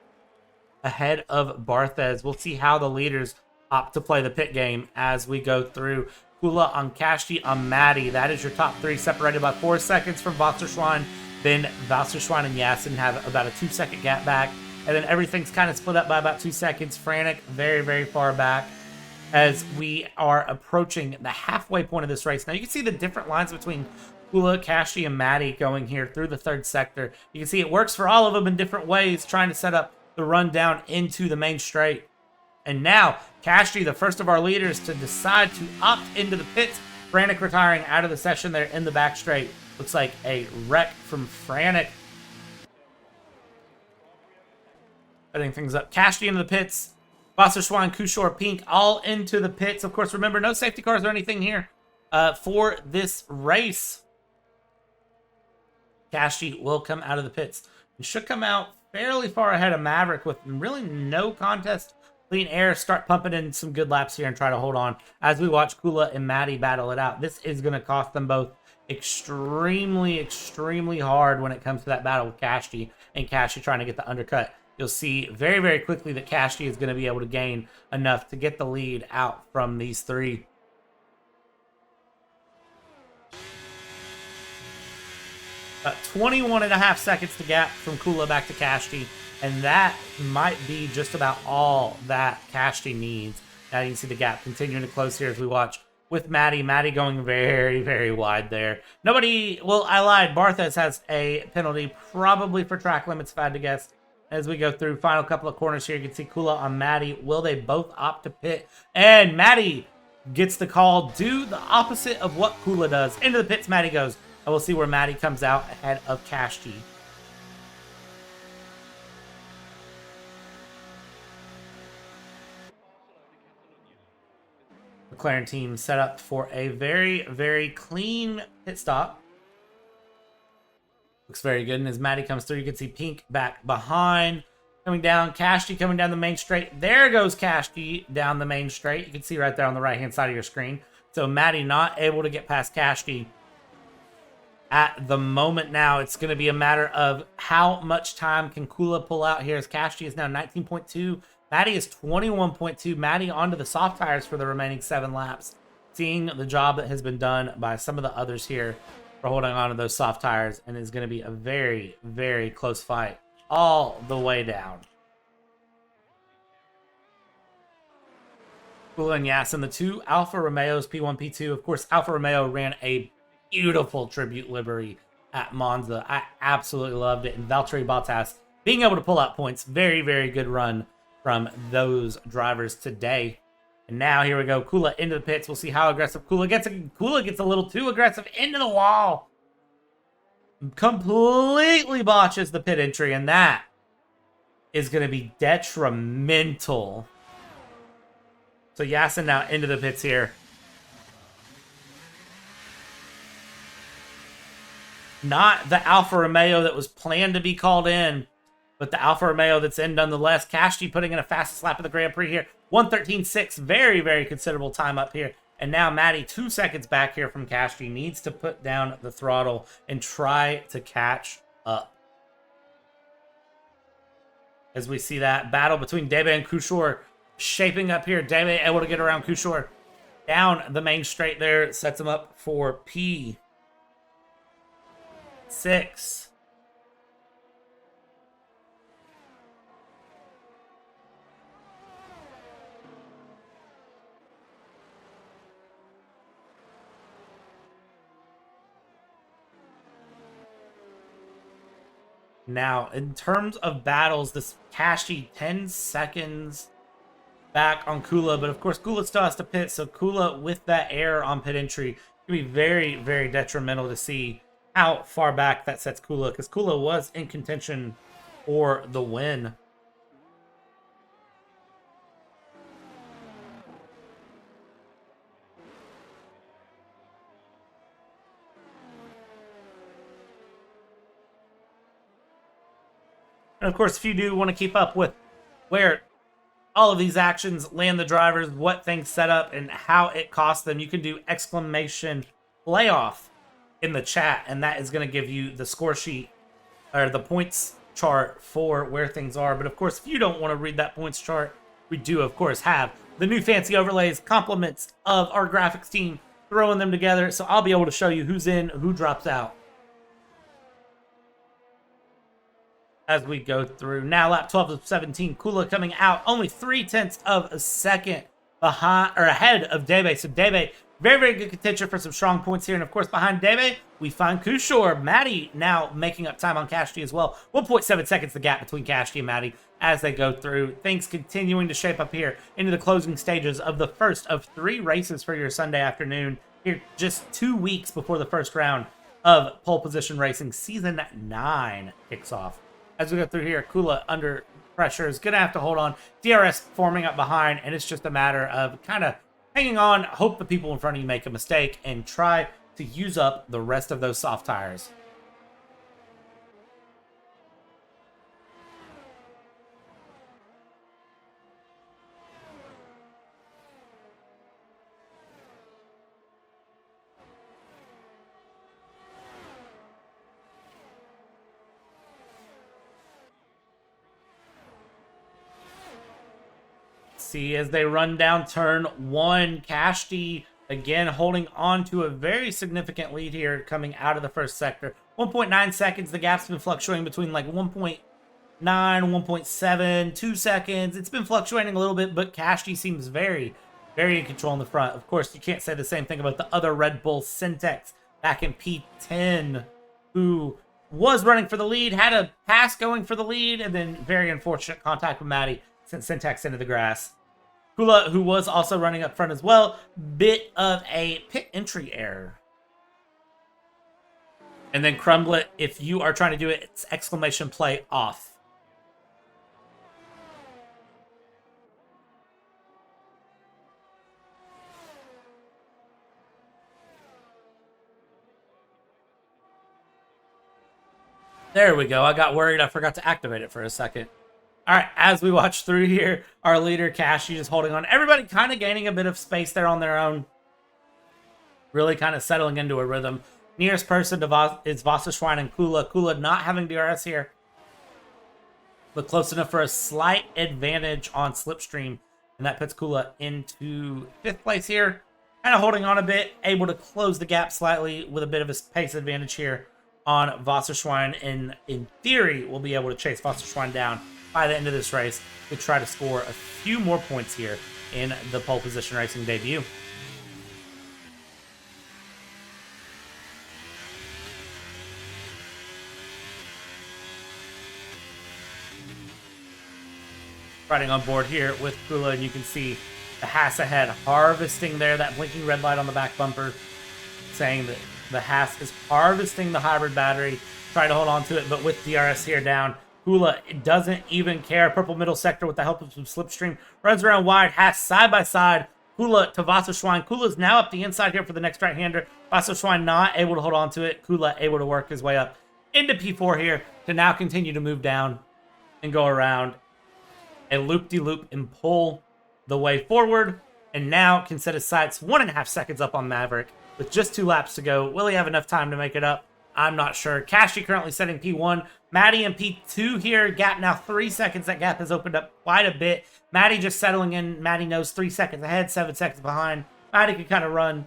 ahead of Barthez. We'll see how the leaders opt to play the pit game as we go through. Kula on Cashty on Maddie. That is your top 3, separated by 4 seconds from Wasserschwein. Then Wasserschwein and Yasin have about a 2-second gap back. And then everything's kind of split up by about 2 seconds. Frantic very far back as we are approaching the halfway point of this race. Now you can see the different lines between Kula, Cashty, and Maddie going here through the 3rd sector. You can see it works for all of them in different ways, trying to set up the run down into the main straight. And now Cashty, the first of our leaders to decide to opt into the pits. Frantic retiring out of the session there in the back straight. Looks like a wreck from Frantic. Setting things up. Cashty into the pits. Wasserschwein, Kushor, Pink all into the pits. Of course, remember, no safety cars or anything here for this race. Cashty will come out of the pits. He should come out fairly far ahead of Maverick with really no contest. Clean air, start pumping in some good laps here and try to hold on as we watch Kula and Maddie battle it out. This is going to cost them both extremely, extremely hard when it comes to that battle with Cashty and Cashty trying to get the undercut. You'll see very, very quickly that Cashty is going to be able to gain enough to get the lead out from these three. About 21.5 seconds to gap from Kula back to Cashty, and that might be just about all that Cashty needs. Now you can see the gap continuing to close here as we watch with Maddie. Maddie going very, very wide there. Nobody, well, I lied. Barthez has a penalty, probably for track limits, if I had to guess. As we go through final couple of corners here, you can see Kula on Maddie. Will they both opt to pit? And Maddie gets the call. Do the opposite of what Kula does. Into the pits Maddie goes. And we'll see where Maddie comes out ahead of Cashty. McLaren team set up for a very, very clean pit stop. Looks very good. And as Maddie comes through, you can see Pink back behind. Coming down, Cashty coming down the main straight. There goes Cashty down the main straight. You can see right there on the right-hand side of your screen. So Maddie not able to get past Cashty at the moment now. It's going to be a matter of how much time can Kula pull out here as Cashty is now 19.2. Maddie is 21.2. Maddie onto the soft tires for the remaining 7 laps. Seeing the job that has been done by some of the others here for holding on to those soft tires, and it's going to be a very, very close fight all the way down. Kula and Yasin, the two Alfa Romeos, P1, P2. Of course, Alfa Romeo ran a beautiful tribute livery at Monza. I absolutely loved it. And Valtteri Bottas being able to pull out points. Very, very good run from those drivers today. And now here we go. Kula into the pits. We'll see how aggressive Kula gets. Kula gets a little too aggressive into the wall. Completely botches the pit entry. And that is going to be detrimental. So Yasin now into the pits here. Not the Alfa Romeo that was planned to be called in, but the Alfa Romeo that's in nonetheless. Cashty putting in a fastest lap of the Grand Prix here. 1:13.6. Very, very considerable time up here. And now Maddie, 2 seconds back here from Cashty, needs to put down the throttle and try to catch up. As we see that battle between Debe and Kushor shaping up here. Debe able to get around Kushor down the main straight there. Sets him up for P6. Now, in terms of battles, this Cashty 10 seconds back on Kula, but of course Kula still has to pit, so Kula with that error on pit entry can be very, very detrimental to see how far back that sets Kula, because Kula was in contention for the win. And of course, if you do want to keep up with where all of these actions land the drivers, what things set up, and how it costs them, you can do exclamation playoff in the chat, and that is going to give you the score sheet or the points chart for where things are. But of course, if you don't want to read that points chart, we do, of course, have the new fancy overlays, compliments of our graphics team, throwing them together. So I'll be able to show you who's in, who drops out as we go through. Now, lap 12 of 17, Kula coming out only 0.3 of a second behind or ahead of Debe. So Debe, very, very good contention for some strong points here. And of course, behind Debe, we find Kushor. Maddie now making up time on Cashty as well. 1.7 seconds the gap between Cashty and Maddie as they go through. Things continuing to shape up here into the closing stages of the first of 3 races for your Sunday afternoon. Here just 2 weeks before the first round of pole position racing. Season 9 kicks off. As we go through here, Kula under pressure is going to have to hold on. DRS forming up behind, and it's just a matter of kind of hanging on, hope the people in front of you make a mistake, and try to use up the rest of those soft tires. see as they run down turn 1, Kashti again holding on to a very significant lead here coming out of the first sector. 1.9 seconds. The gap's been fluctuating between like 1.9, 1.7, 2 seconds. It's been fluctuating a little bit, but Kashti seems very, very in control in the front. Of course, you can't say the same thing about the other Red Bull, Syntex, back in P10, who was running for the lead, had a pass going for the lead, and then very unfortunate contact with Maddie sent Syntex into the grass. Kula, who was also running up front as well, bit of a pit entry error. And then Crumblet, if you are trying to do it, it's exclamation play off. There we go. I got worried. I forgot to activate it for a second. All right, as we watch through here, our leader, Kashti, is holding on. Everybody kind of gaining a bit of space there on their own. Really kind of settling into a rhythm. Nearest person to is Wasserschwein and Kula. Kula not having DRS here, but close enough for a slight advantage on Slipstream. And that puts Kula into 5th place here. Kind of holding on a bit, able to close the gap slightly with a bit of a pace advantage here on Wasserschwein. And in theory, we'll be able to chase Wasserschwein down by the end of this race to try to score a few more points here in the pole position racing debut. Riding on board here with Kula, and you can see the Haas ahead harvesting there, that blinking red light on the back bumper saying that the Haas is harvesting the hybrid battery, trying to hold on to it, but with DRS here down, Kula doesn't even care. Purple middle sector with the help of some Slipstream. Runs around wide. Haas side by side. Kula to Wasserschwein. Kula's now up the inside here for the next right-hander. Wasserschwein not able to hold on to it. Kula able to work his way up into P4 here to now continue to move down and go around a loop-de-loop and pull the way forward. And now can set his sights 1.5 seconds up on Maverick with just 2 laps to go. Will he have enough time to make it up? I'm not sure. Kashti currently setting P1. Maddie in P2 here. Gap now 3 seconds. That gap has opened up quite a bit. Maddie just settling in. Maddie knows 3 seconds ahead, 7 seconds behind. Maddie can kind of run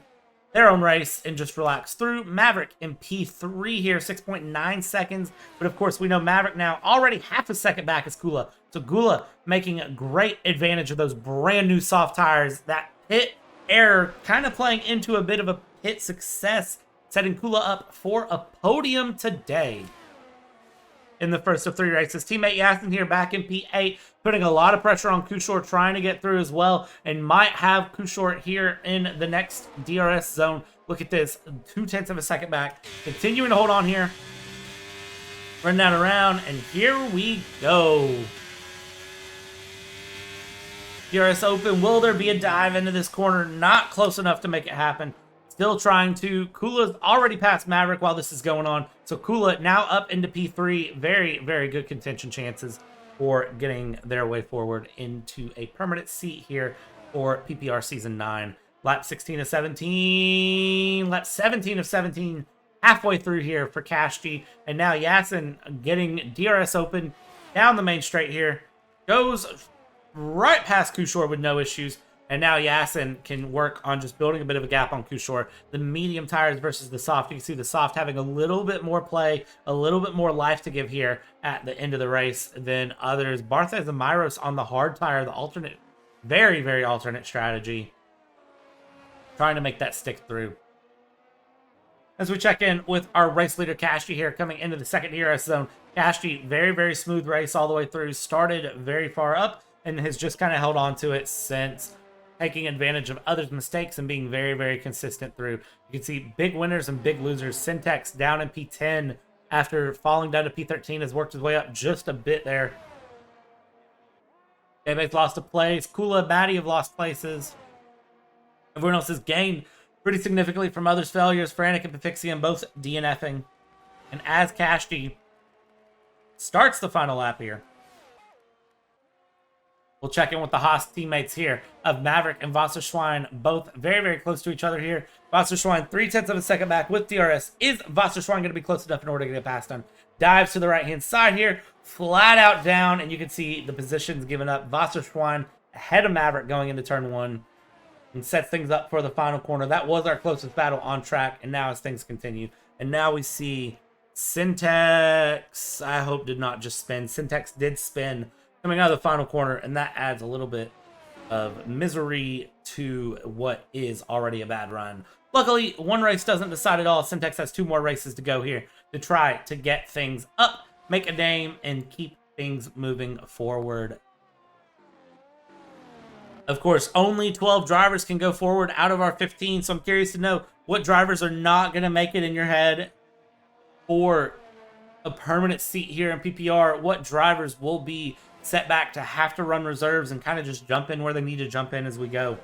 their own race and just relax through. Maverick in P3 here, 6.9 seconds. But of course, we know Maverick now already half a second back as Kula. So Kula making a great advantage of those brand new soft tires. That pit error kind of playing into a bit of a pit success, setting Kula up for a podium today in the first of 3 races. Teammate Yasin here back in P8, putting a lot of pressure on Kushor, trying to get through as well, and might have Kushor here in the next DRS zone. Look at this, 0.2 of a second back. Continuing to hold on here. Run that around, and here we go. DRS open. Will there be a dive into this corner? Not close enough to make it happen. Still trying to. Kula's already passed Maverick while this is going on. So Kula now up into P3. Very, very good contention chances for getting their way forward into a permanent seat here for PPR Season 9. Lap 16 of 17. Lap 17 of 17. Halfway through here for Kashti. And now Yasin getting DRS open down the main straight here. Goes right past Kushor with no issues. And now Yasin can work on just building a bit of a gap on Kushor. The medium tires versus the soft. You can see the soft having a little bit more play, a little bit more life to give here at the end of the race than others. Barthez and Myros on the hard tire, the alternate, very, very alternate strategy. Trying to make that stick through. As we check in with our race leader, Kashti, here coming into the second DRS zone. Kashti, very, very smooth race all the way through. Started very far up and has just kind of held on to it since, taking advantage of others' mistakes and being very, very consistent through. You can see big winners and big losers. Syntex down in P10 after falling down to P13 has worked his way up just a bit there. Dave's lost a place. Kula and Maddie have lost places. Everyone else has gained pretty significantly from others' failures. Frantic and Pafixian both DNFing. And as Kashti starts the final lap here, we'll check in with the Haas teammates here of Maverick and Wasserschwein, both very, very close to each other here. Wasserschwein 0.3 of a second back with DRS. Is Wasserschwein going to be close enough in order to get past him? Dives to the right-hand side here, flat out down, and you can see the positions given up. Wasserschwein ahead of Maverick going into turn 1 and sets things up for the final corner. That was our closest battle on track, and now as things continue. And now we see Syntax, I hope did not just spin. Syntax did spin coming out of the final corner, and that adds a little bit of misery to what is already a bad run. Luckily, one race doesn't decide at all. Syntax has 2 more races to go here to try to get things up, make a name, and keep things moving forward. Of course, only 12 drivers can go forward out of our 15, so I'm curious to know what drivers are not going to make it in your head for a permanent seat here in PPR. What drivers will be set back to have to run reserves and kind of just jump in where they need to jump in as we go.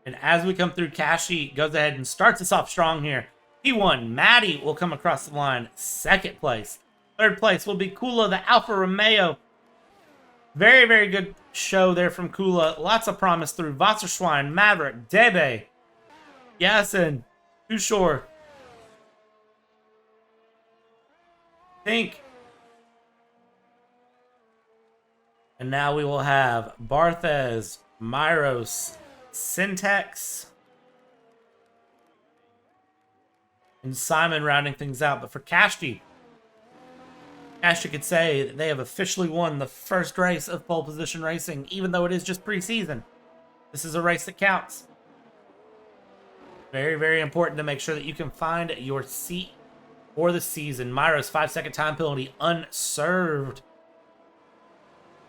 And as we come through, Kashi goes ahead and starts us off strong here. P1, Maddie will come across the line. 2nd place. 3rd place will be Kula, the Alfa Romeo. Very, very good show there from Kula. Lots of promise through Wasserschwein, Maverick, Debe, Yasin, Tushore, Think. And now we will have Barthez, Myros, Syntax, and Simon rounding things out. But for Kashti, Kashti could say that they have officially won the first race of pole position racing, even though it is just preseason. This is a race that counts. Very, very important to make sure that you can find your seat for the season. Myros, 5-second time penalty, unserved.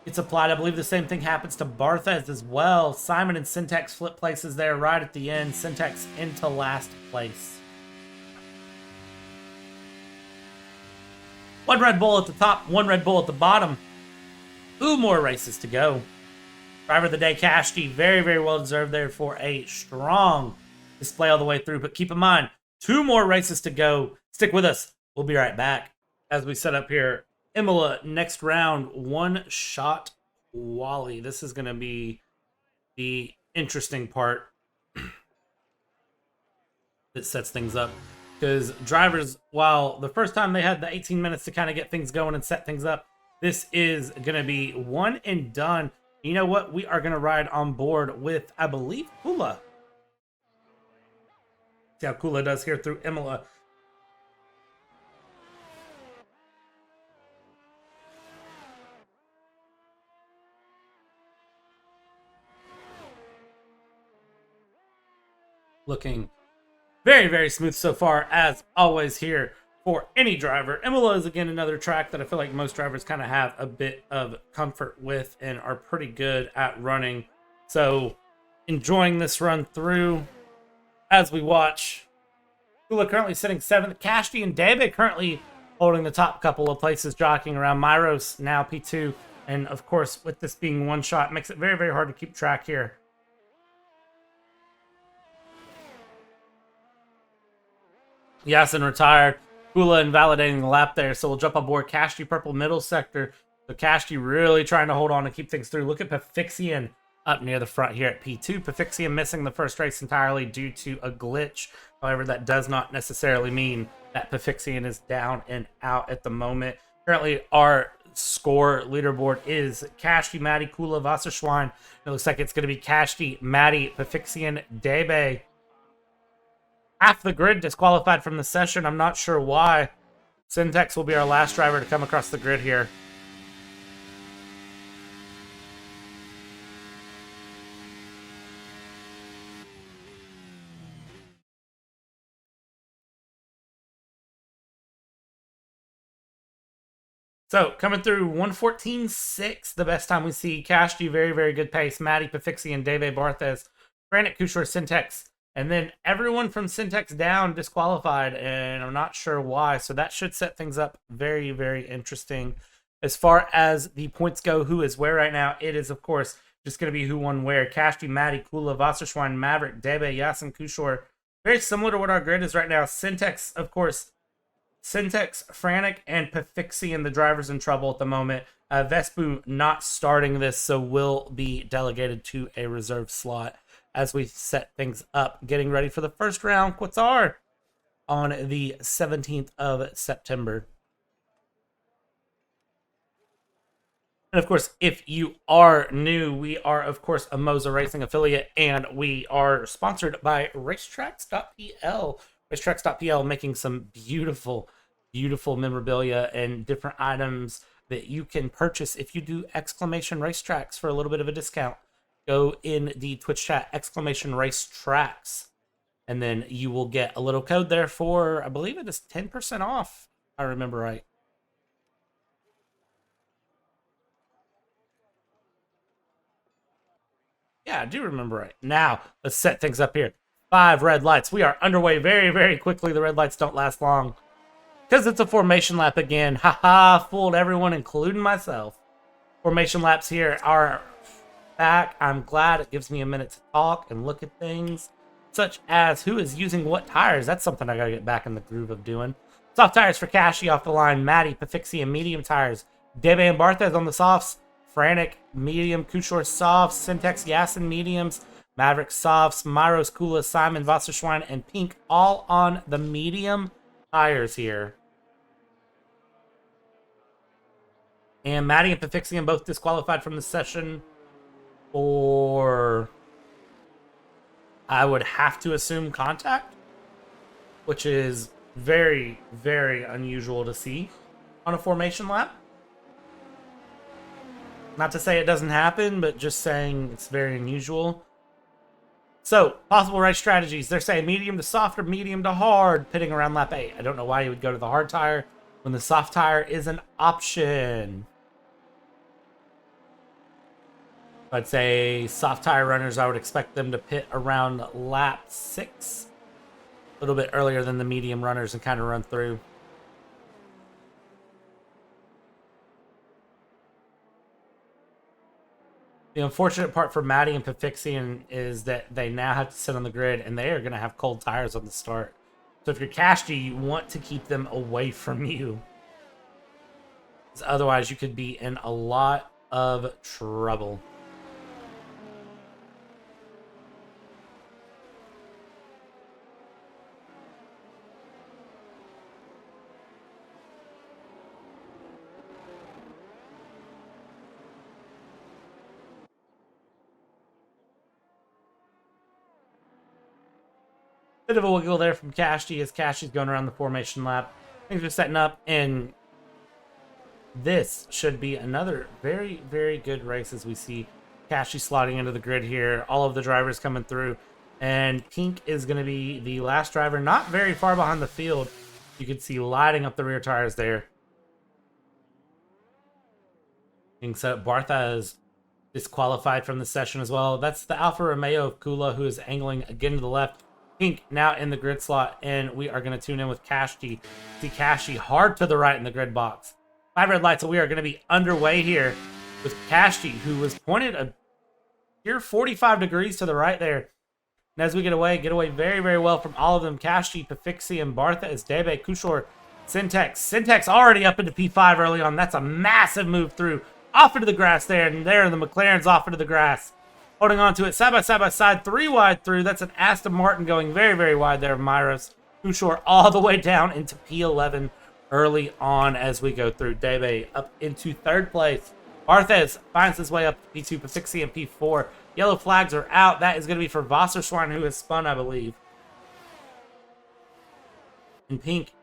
It's applied. I believe the same thing happens to Barthez as well. Simon and Syntax flip places there right at the end. Syntax into last place. 1 Red Bull at the top, 1 Red Bull at the bottom. 2 more races to go. Driver of the day, Kashti, very, very well deserved there for a strong display all the way through. But keep in mind, 2 more races to go. Stick with us. We'll be right back as we set up here. Imola, next round, 1-shot Quali. This is going to be the interesting part that sets things up. Because drivers, while the first time they had the 18 minutes to kind of get things going and set things up, this is going to be one and done. You know what? We are going to ride on board with, I believe, Kula. See how Kula does here through Imola. Looking very, very smooth so far, as always here for any driver. Imola is, again, another track that I feel like most drivers kind of have a bit of comfort with and are pretty good at running. So, enjoying this run through as we watch. Kula currently sitting 7th. Kashti and Debe currently holding the top couple of places, jockeying around. Myros now P2. And, of course, with this being 1 shot, makes it very, very hard to keep track here. Yasin retired. Kula invalidating the lap there, so we'll jump on board. Kashti purple middle sector. So Kashti really trying to hold on and keep things through. Look at Pafixian up near the front here at P2. Pafixian missing the first race entirely due to a glitch. However, that does not necessarily mean that Pafixian is down and out at the moment. Currently, our score leaderboard is Kashti, Maddie, Kula, Wasserschwein. It looks like it's going to be Kashti, Maddie, Pafixian, Debe. Half the grid disqualified from the session. I'm not sure why. Syntax will be our last driver to come across the grid here. So, coming through 1:14.6, the best time we see. Kashti, very, very good pace. Maddie, Pafixian, Debe, Barthez, Granite, Kushor, Syntax. And then everyone from Syntax down disqualified, and I'm not sure why. So that should set things up very, very interesting. As far as the points go, who is where right now, it is, of course, just going to be who won where. Kashti, Maddie, Kula, Wasserschwein, Maverick, Debe, Yasin, Kushor. Very similar to what our grid is right now. Syntax, of course, Syntax, Frantic, and Pafixian, the drivers in trouble at the moment. Vespu not starting this, so will be delegated to a reserve slot as we set things up, getting ready for the first round, Qatar, on the 17th of September. And of course, if you are new, we are, of course, a Moza Racing affiliate, and we are sponsored by Racetracks.pl. Racetracks.pl making some beautiful, beautiful memorabilia and different items that you can purchase if you do exclamation racetracks for a little bit of a discount. Go in the Twitch chat, exclamation racetracks, and then you will get a little code there for, I believe it is 10% off, if I remember right. Yeah, I do remember right. Now, let's set things up here. 5 red lights. We are underway very, very quickly. The red lights don't last long. Because it's a formation lap again. Haha, fooled everyone, including myself. Formation laps here are back. I'm glad it gives me a minute to talk and look at things. Such as who is using what tires. That's something I gotta get back in the groove of doing. Soft tires for Kashi off the line. Maddie, Pafixi, and medium tires. Debe and Barthez on the softs. Frantic, medium, Kushor softs, Syntex, Yasin, mediums, Maverick softs, Myros, Kula, Simon, Wasserschwein, and Pink, all on the medium tires here. And Maddie and Pafixian both disqualified from the session for, I would have to assume, contact, which is very, very unusual to see on a formation lap. Not to say it doesn't happen, but just saying it's very unusual. So, possible race strategies. They're saying medium to soft or medium to hard, pitting around lap 8. I don't know why you would go to the hard tire when the soft tire is an option. I'd say soft tire runners, I would expect them to pit around lap 6. A little bit earlier than the medium runners and kind of run through. The unfortunate part for Maddie and Pafixian is that they now have to sit on the grid, and they are going to have cold tires on the start. So if you're Kashti, you want to keep them away from you. Otherwise, you could be in a lot of trouble. Bit of a wiggle there from Kashti as Kashti's going around the formation lap. Things are setting up, and this should be another very, very good race as we see Kashti slotting into the grid here. All of the drivers coming through, and Pink is going to be the last driver, not very far behind the field. You can see lighting up the rear tires there. Being set up, Bartha is disqualified from the session as well. That's the Alfa Romeo of Kula, who is angling again to the left. Pink now in the grid slot, and we are going to tune in with Kashti. See Kashti hard to the right in the grid box. 5 red lights, so we are going to be underway here with Kashti, who was pointed a near 45 degrees to the right there. And as we get away very, very well from all of them. Kashti, Pafixi, and Bartha is Debe, Kushor, Syntex. Syntex already up into P5 early on. That's a massive move through. Off into the grass there, and there the McLaren's off into the grass. Holding on to it, side by side, 3 wide through. That's an Aston Martin going very, very wide there of Myros. Kushor all the way down into P11 early on as we go through. Debe up into 3rd place. Barthez finds his way up to P2, Pafixi, and P4. Yellow flags are out. That is going to be for Wasserschwein, who has spun, I believe. And Pink,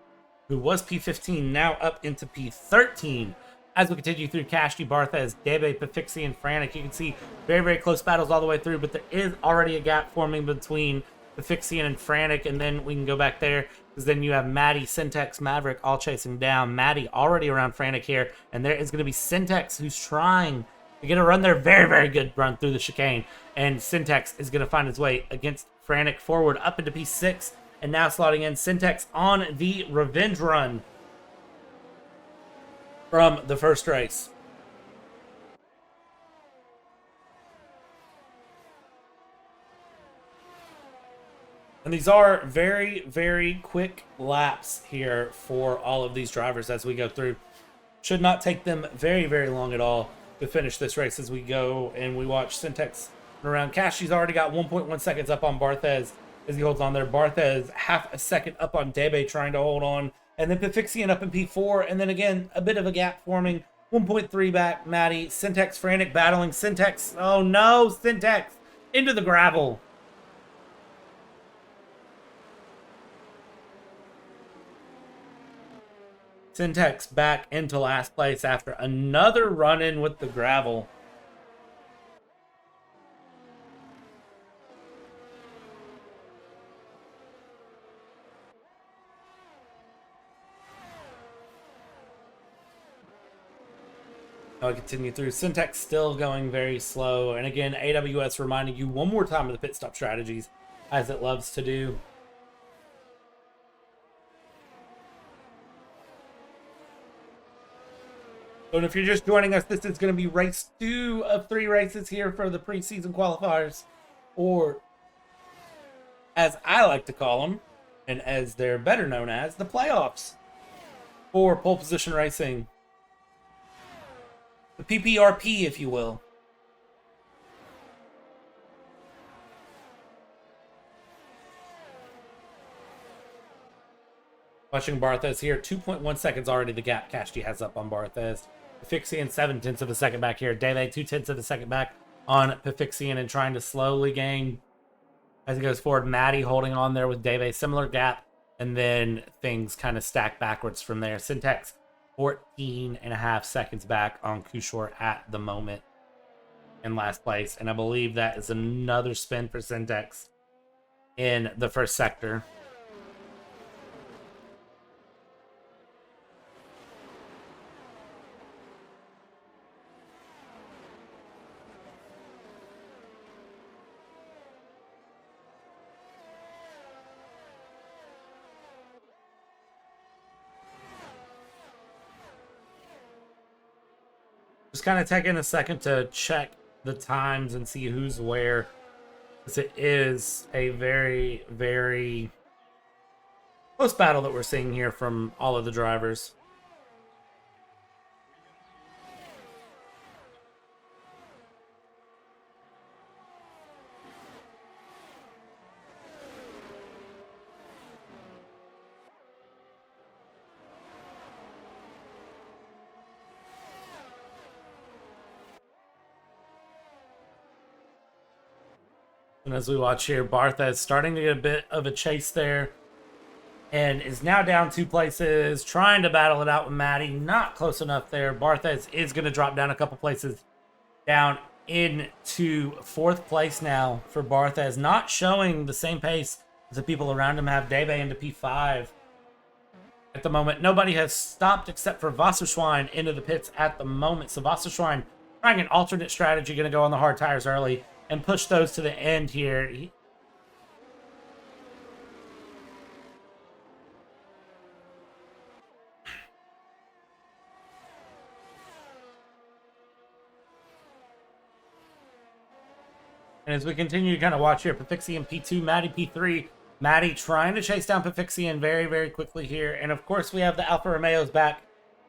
who was P15, now up into P13. As we continue through Kashti, Barthez, Debe, Pafixi, and Frantic, you can see very, very close battles all the way through, but there is already a gap forming between Pafixian and Frantic, and then we can go back there, because then you have Maddie, Syntex, Maverick all chasing down. Maddie already around Frantic here, and there is going to be Syntex, who's trying to get a run there. Very, very good run through the chicane, and Syntex is going to find his way against Frantic forward up into P6, and now slotting in Syntex on the revenge run from the first race. And these are very, very quick laps here for all of these drivers as we go through. Should not take them very, very long at all to finish this race as we go and we watch Syntex around. Kashti's already got 1.1 seconds up on Barthez as he holds on there. Barthez half a second up on Debe trying to hold on. And then Pafixian up in P4, and then again, a bit of a gap forming. 1.3 back, Maddie. Syntax frantic, battling Syntax. Oh no, Syntax into the gravel. Syntax back into last place after another run-in with the gravel. I'll continue through. Syntax still going very slow. And again, AWS reminding you one more time of the pit stop strategies, as it loves to do. And if you're just joining us, this is going to be race 2 of 3 races here for the preseason qualifiers, or as I like to call them, and as they're better known as, the playoffs for pole position racing. The PPRP, if you will. Watching Barthez here, 2.1 seconds already the gap Cashty has up on Barthez. Pifixian 7/10 of a second back here. Dave 2/10 of a second back on Pifixian and trying to slowly gain as he goes forward. Maddie holding on there with Dave, similar gap, and then things kind of stack backwards from there. Syntax 14.5 seconds back on Kushor at the moment in last place. And I believe that is another spin for Syntax in the first sector. Just kind of taking a second to check the times and see who's where. Because it is a very, very close battle that we're seeing here from all of the drivers. And as we watch here, Barthez starting to get a bit of a chase there and is now down 2 places, trying to battle it out with Maddie. Not close enough there. Barthez is going to drop down a couple places down into 4th place now for Barthez. Not showing the same pace as the people around him have. Dave into P5 at the moment. Nobody has stopped except for Wasserschwein into the pits at the moment. So Wasserschwein trying an alternate strategy, going to go on the hard tires early and push those to the end here. And as we continue to kind of watch here, Pifixian P2, Maddie P3. Maddie trying to chase down Pifixian very, very quickly here. And of course, we have the Alfa Romeos back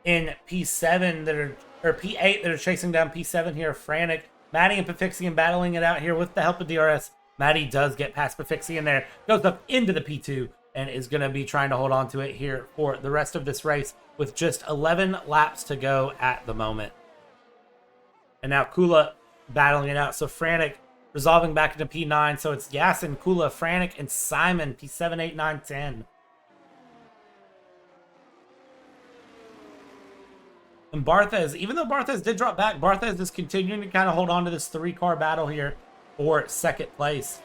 in P7 that are, or P8 that are chasing down P7 here. Frantic. Maddie and Pifixian battling it out here with the help of DRS. Maddie does get past Pifixian there, goes up into the P2, and is going to be trying to hold on to it here for the rest of this race with just 11 laps to go at the moment. And now Kula battling it out. So Frantic resolving back into P9. So it's Yasin, Kula, Frantic, and Simon, P7, 8, 9, 10. And Barthez, even though Barthez did drop back, Barthez is continuing to kind of hold on to this 3-car battle here for 2nd place.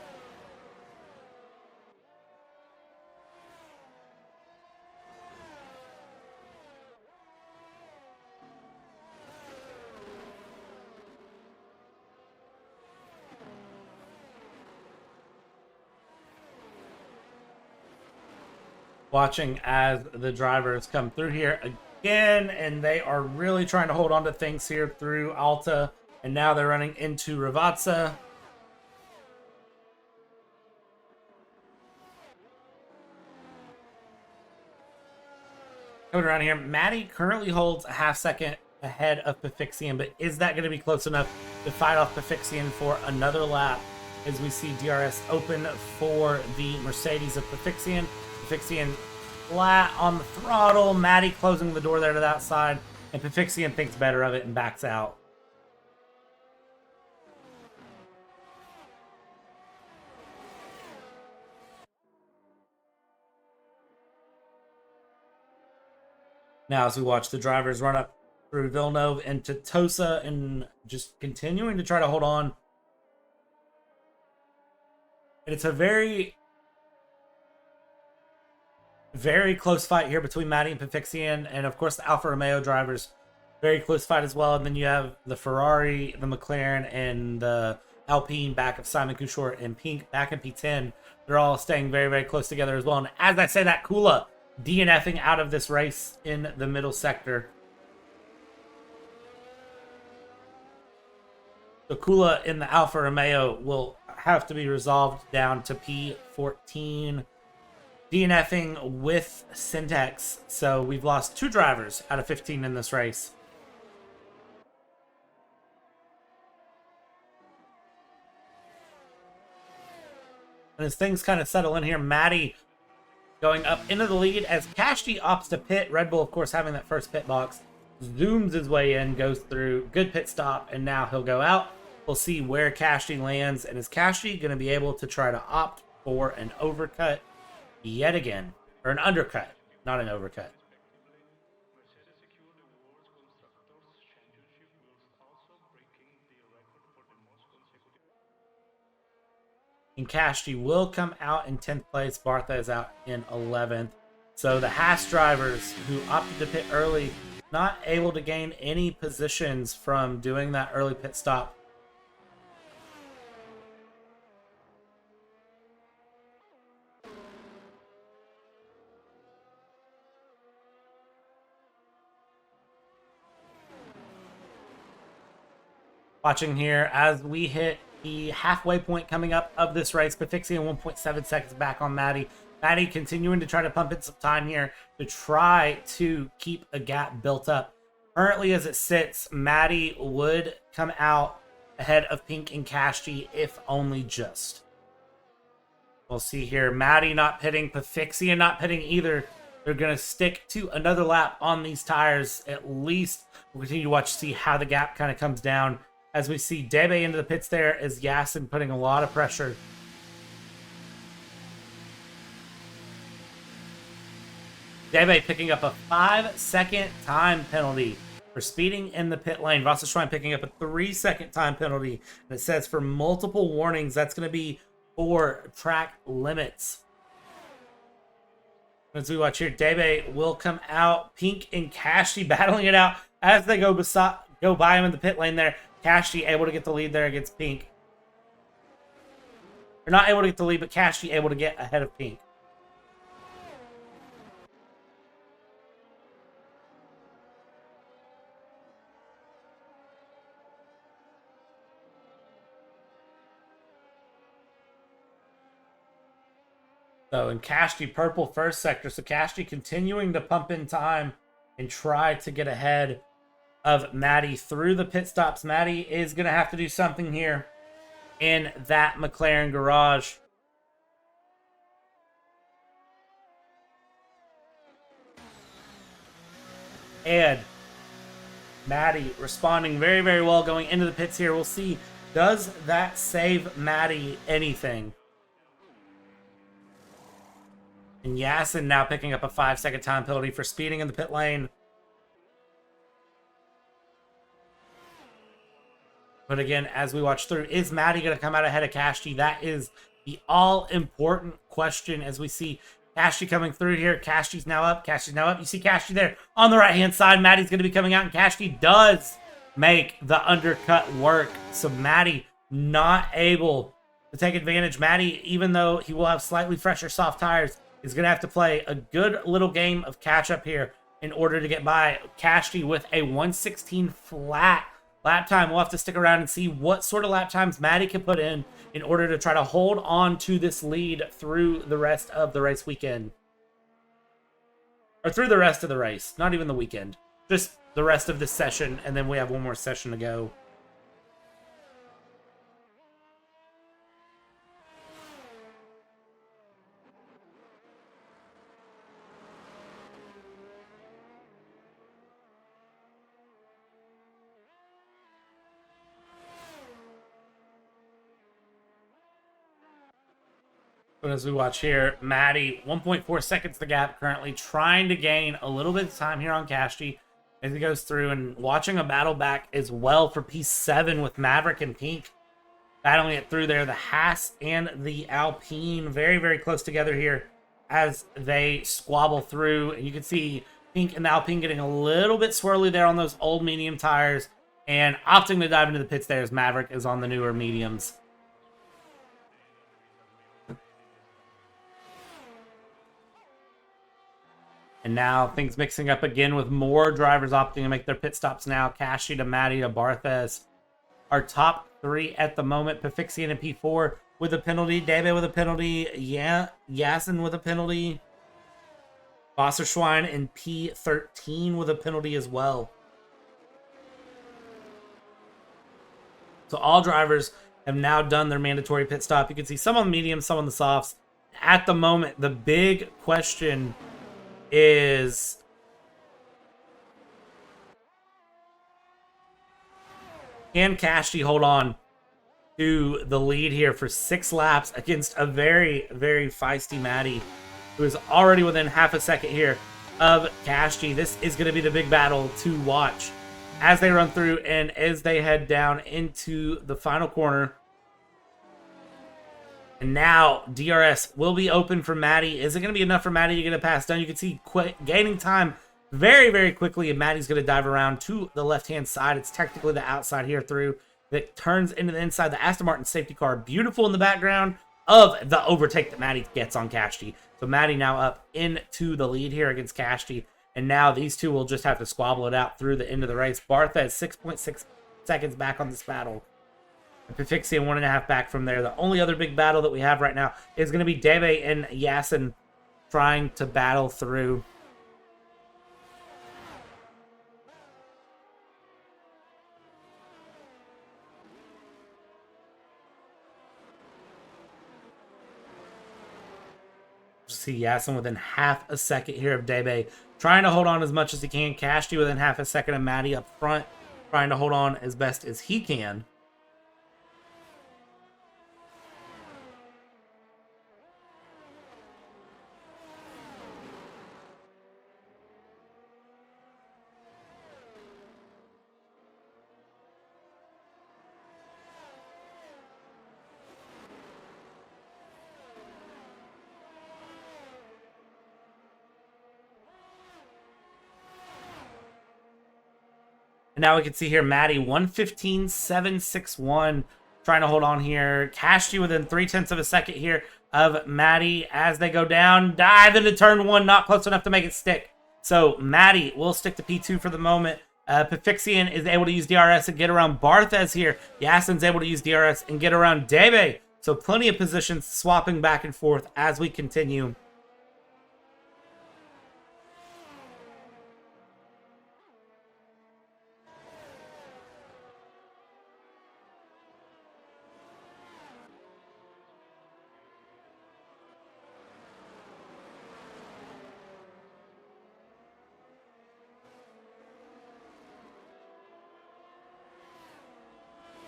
Watching as the drivers come through here again, and they are really trying to hold on to things here through Alta, and now they're running into Ravazza. Coming around here, Maddie currently holds a half second ahead of Pifixian, but is that going to be close enough to fight off Pifixian for another lap? As we see DRS open for the Mercedes of Pifixian. Pifixian flat on the throttle. Maddie closing the door there to that side. and Pifixian thinks better of it and backs out. Now, as we watch the drivers run up through Villeneuve into Tosa and just continuing to try to hold on. And it's a very, very close fight here between Matty and Pifixian, and of course the Alfa Romeo drivers. Very close fight as well. And then you have the Ferrari, the McLaren, and the Alpine back of Simon Couchort and Pink back in P10. They're all staying very, very close together as well. And as I say that, Kula DNFing out of this race in the middle sector. So Kula in the Alfa Romeo will have to be resolved down to P14. DNFing with Syntex. So we've lost 2 drivers out of 15 in this race. And as things kind of settle in here, Matty going up into the lead as Kashti opts to pit. Red Bull, of course, having that first pit box. Zooms his way in, goes through. Good pit stop, and now he'll go out. We'll see where Kashti lands. And is Kashti going to be able to try to opt for an overcut yet again? Or an undercut, not an overcut. And Kashti will come out in 10th place. Bartha is out in 11th. So the Haas drivers who opted to pit early, not able to gain any positions from doing that early pit stop. Watching here as we hit the halfway point coming up of this race. Pifixian 1.7 seconds back on Matty. Matty continuing to try to pump in some time here to try to keep a gap built up. Currently, as it sits, Matty would come out ahead of Pink and Kashti, if only just. We'll see here. Matty not pitting, Pifixian not pitting either. They're going to stick to another lap on these tires at least. We'll continue to watch, see how the gap kind of comes down. As we see Debe into the pits there, is Yasin putting a lot of pressure. Debe picking up a 5-second time penalty for speeding in the pit lane. Wasserschwein picking up a 3-second time penalty. And it says for multiple warnings, that's going to be for track limits. As we watch here, Debe will come out. Pink and Kashti battling it out as they go by him in the pit lane there. Kashti able to get the lead there against Pink. They're not able to get the lead, but Kashti able to get ahead of Pink. So in Kashti, purple first sector. So Kashti continuing to pump in time and try to get ahead of Matty through the pit stops. Matty is going to have to do something here in that McLaren garage. And Matty responding very, very well going into the pits here. We'll see, does that save Matty anything? And Yasin now picking up a 5-second time penalty for speeding in the pit lane. But again, as we watch through, is Matty going to come out ahead of Kashti? That is the all-important question as we see Kashti coming through here. Kashti's now up. Kashti's now up. You see Kashti there on the right-hand side. Matty's going to be coming out, and Kashti does make the undercut work. So Matty not able to take advantage. Matty, even though he will have slightly fresher soft tires, is going to have to play a good little game of catch-up here in order to get by Kashti with a 1:16 flat lap time. We'll have to stick around and see what sort of lap times Matty can put in order to try to hold on to this lead through the rest of the race weekend. Or through the rest of the race. Not even the weekend. Just the rest of this session, and then we have one more session to go. But as we watch here, Maddie, 1.4 seconds the gap, currently trying to gain a little bit of time here on Kashti as he goes through, and watching a battle back as well for P7 with Maverick and Pink battling it through there. The Haas and the Alpine very, very close together here as they squabble through. And you can see Pink and the Alpine getting a little bit swirly there on those old medium tires and opting to dive into the pits there as Maverick is on the newer mediums. And now things mixing up again with more drivers opting to make their pit stops now. Kashti to Maddie to Barthez. Our top three at the moment. Pafixian and P4 with a penalty. Debe with a penalty. Yasin with a penalty. Wasserschwein and P13 with a penalty as well. So all drivers have now done their mandatory pit stop. You can see some on the mediums, some on the softs. At the moment, the big question is can Kashti hold on to the lead here for 6 laps against a very, very feisty Maddie who is already within half a second here of Kashti. This is going to be the big battle to watch as they run through and as they head down into the final corner. And now DRS will be open for Maddie. Is it going to be enough for Maddie to get a pass done? You can see gaining time very, very quickly, and Maddie's going to dive around to the left-hand side. It's technically the outside here through that turns into the inside. The Aston Martin safety car, beautiful in the background of the overtake that Maddie gets on Kashti. So Maddie now up into the lead here against Kashti, and now these two will just have to squabble it out through the end of the race. Barthez 6.6 seconds back on this battle. Pafixia 1.5 back from there. The only other big battle that we have right now is going to be Debe and Yasin trying to battle through. See Yasin within half a second here of Debe, trying to hold on as much as he can. Kashti within half a second of Maddie up front, trying to hold on as best as he can. Now we can see here Maddie 1:15.761 trying to hold on here. Kashti within 0.3 of a second here of Maddie as they go down. Dive into turn 1, not close enough to make it stick. So Maddie will stick to P2 for the moment. Pafixian is able to use DRS and get around Barthez here. Yasin's able to use DRS and get around Debe. So plenty of positions swapping back and forth as we continue.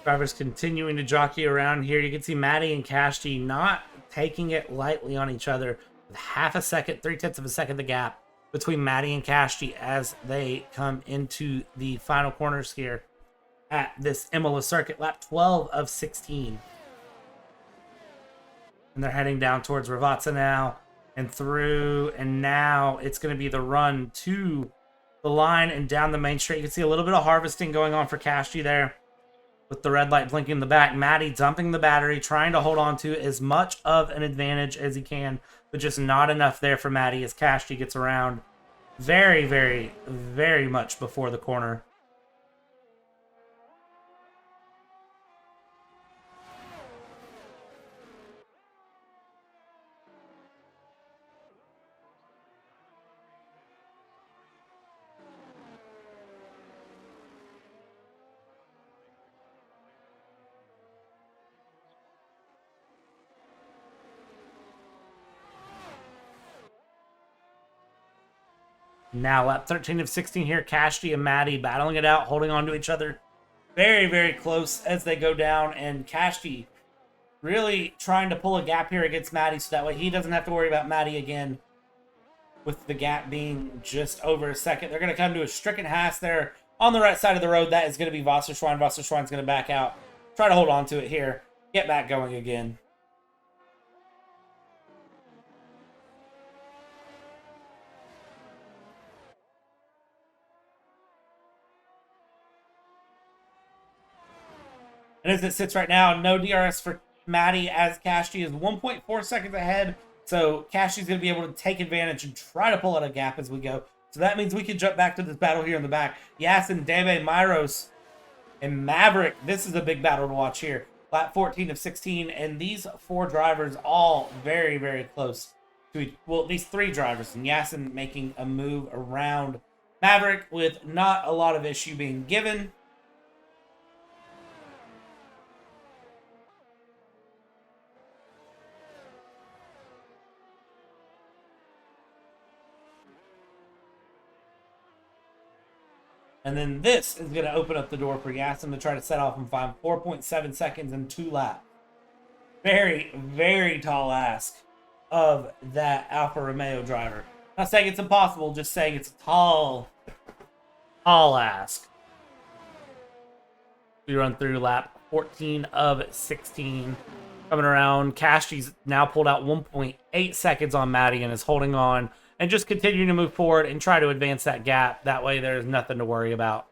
Drivers continuing to jockey around here. You can see Maddie and Kashti not taking it lightly on each other with half a second, 0.3 of a second the gap between Maddie and Kashti as they come into the final corners here at this Imola circuit, lap 12 of 16. And they're heading down towards Ravazza now and through, and now it's going to be the run to the line and down the main straight. You can see a little bit of harvesting going on for Kashti there, with the red light blinking in the back. Maddie dumping the battery, trying to hold on to as much of an advantage as he can, but just not enough there for Maddie as Kashti gets around very, very, very much before the corner. Now lap 13 of 16 here. Kashti and Maddie battling it out, holding on to each other very, very close as they go down. And Kashti Really trying to pull a gap here against Maddie so that way he doesn't have to worry about Maddie again with the gap being just over a second. They're going to come to a stricken Haas there on the right side of the road. That is going to be Wasserschwein. Wasserschwein's going to back out. Try to hold on to it here. Get back going again. And as it sits right now, no DRS for Maddie as Kashti is 1.4 seconds ahead. So Kashti's going to be able to take advantage and try to pull out a gap as we go. So that means we can jump back to this battle here in the back. Yasin, Debe, Myros, and Maverick. This is a big battle to watch here. Lap 14 of 16. And these 4 drivers all very, very close to, well, these 3 drivers. And Yasin making a move around Maverick with not a lot of issue being given. And then this is going to open up the door for Yasin to try to set off and find 4.7 seconds in 2 laps. Very, very tall ask of that Alfa Romeo driver. Not saying it's impossible, just saying it's a tall ask. We run through lap 14 of 16. Coming around, Kashti's now pulled out 1.8 seconds on Maddie and is holding on. And just continue to move forward and try to advance that gap. That way there's nothing to worry about.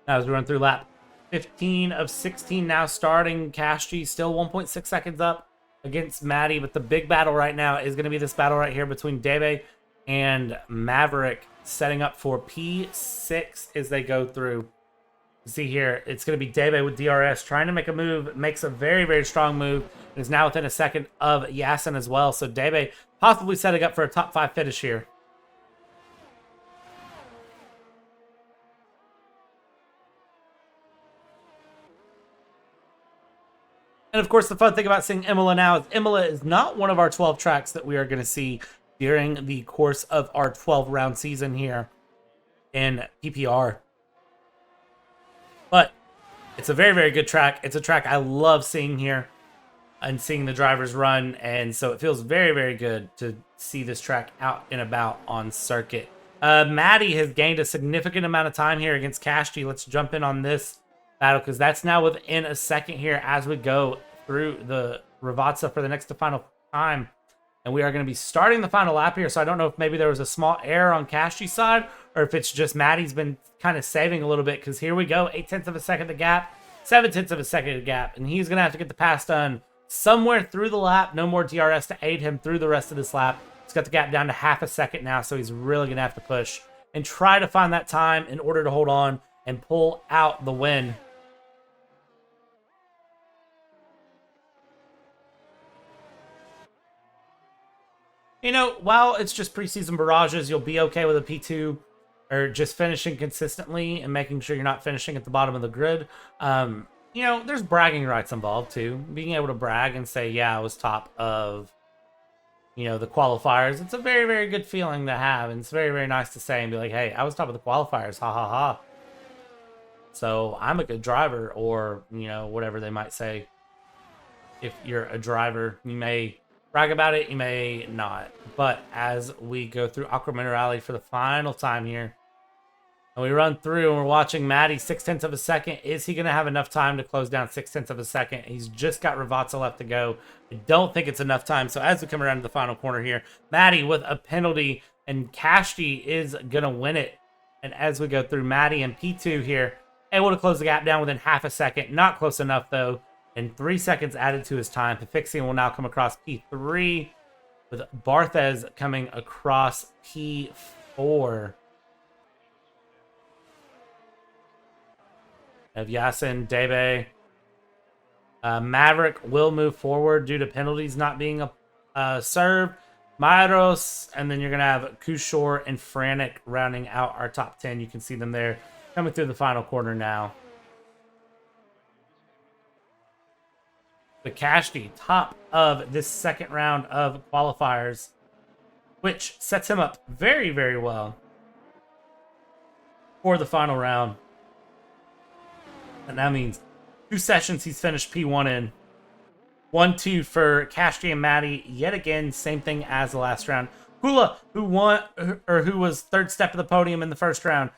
As we run through lap 15 of 16 now starting, Kashti still 1.6 seconds up against Maddie. But the big battle right now is going to be this battle right here between Debe and Maverick, setting up for P6 as they go through. See here, it's going to be Debe with DRS trying to make a move. Makes a very, very strong move. And is now within a second of Yasin as well. So Debe possibly setting up for a top 5 finish here. And of course, the fun thing about seeing Imola now is Imola is not one of our 12 tracks that we are going to see during the course of our 12-round season here in PPR. But it's a very, very good track. It's a track I love seeing here and seeing the drivers run. And so it feels very, very good to see this track out and about on circuit. Maddie has gained a significant amount of time here against Kashti. Let's jump in on this battle because that's now within a second here as we go through the Ravazza for the next to final time. And we are going to be starting the final lap here. So I don't know if maybe there was a small error on Kashti's side or if it's just Maddie's been kind of saving a little bit. Because here we go. 0.8 of a second to gap. 0.7 of a second to gap. And he's going to have to get the pass done somewhere through the lap. No more DRS to aid him through the rest of this lap. He's got the gap down to 0.5 seconds now. So he's really going to have to push and try to find that time in order to hold on and pull out the win. You know, while it's just preseason barrages, you'll be okay with a P2 or just finishing consistently and making sure you're not finishing at the bottom of the grid. You know, there's bragging rights involved too. Being able to brag and say, yeah, I was top of, you know, the qualifiers. It's a very, very good feeling to have. And it's very, very nice to say and be like, hey, I was top of the qualifiers. Ha ha ha. So I'm a good driver, or, you know, whatever they might say. If you're a driver, you may brag about it, you may not. But as we go through Aqua Minerale for the final time here, and we run through and we're watching Maddie 0.6 of a second. Is he going to have enough time to close down 0.6 of a second? He's just got Ravazza left to go. I don't think it's enough time. So as we come around to the final corner here, Maddie with a penalty, and Kashti is going to win it. And as we go through, Maddie and P2 here, able to close the gap down within 0.5 second. Not close enough, though. And 3 seconds added to his time. Pifixian will now come across P3, with Barthez coming across P4. Of Yasin, Debe. Maverick will move forward due to penalties not being served. Myros, and then you're going to have Kushor and Franek rounding out our top 10. You can see them there coming through the final corner now. The Kashti, top of this second round of qualifiers, which sets him up very, very well for the final round. And that means 2 sessions he's finished P1 in. 1-2 for Kashti and Maddie. Yet again, same thing as the last round. Kula, who was third step of the podium in the first round.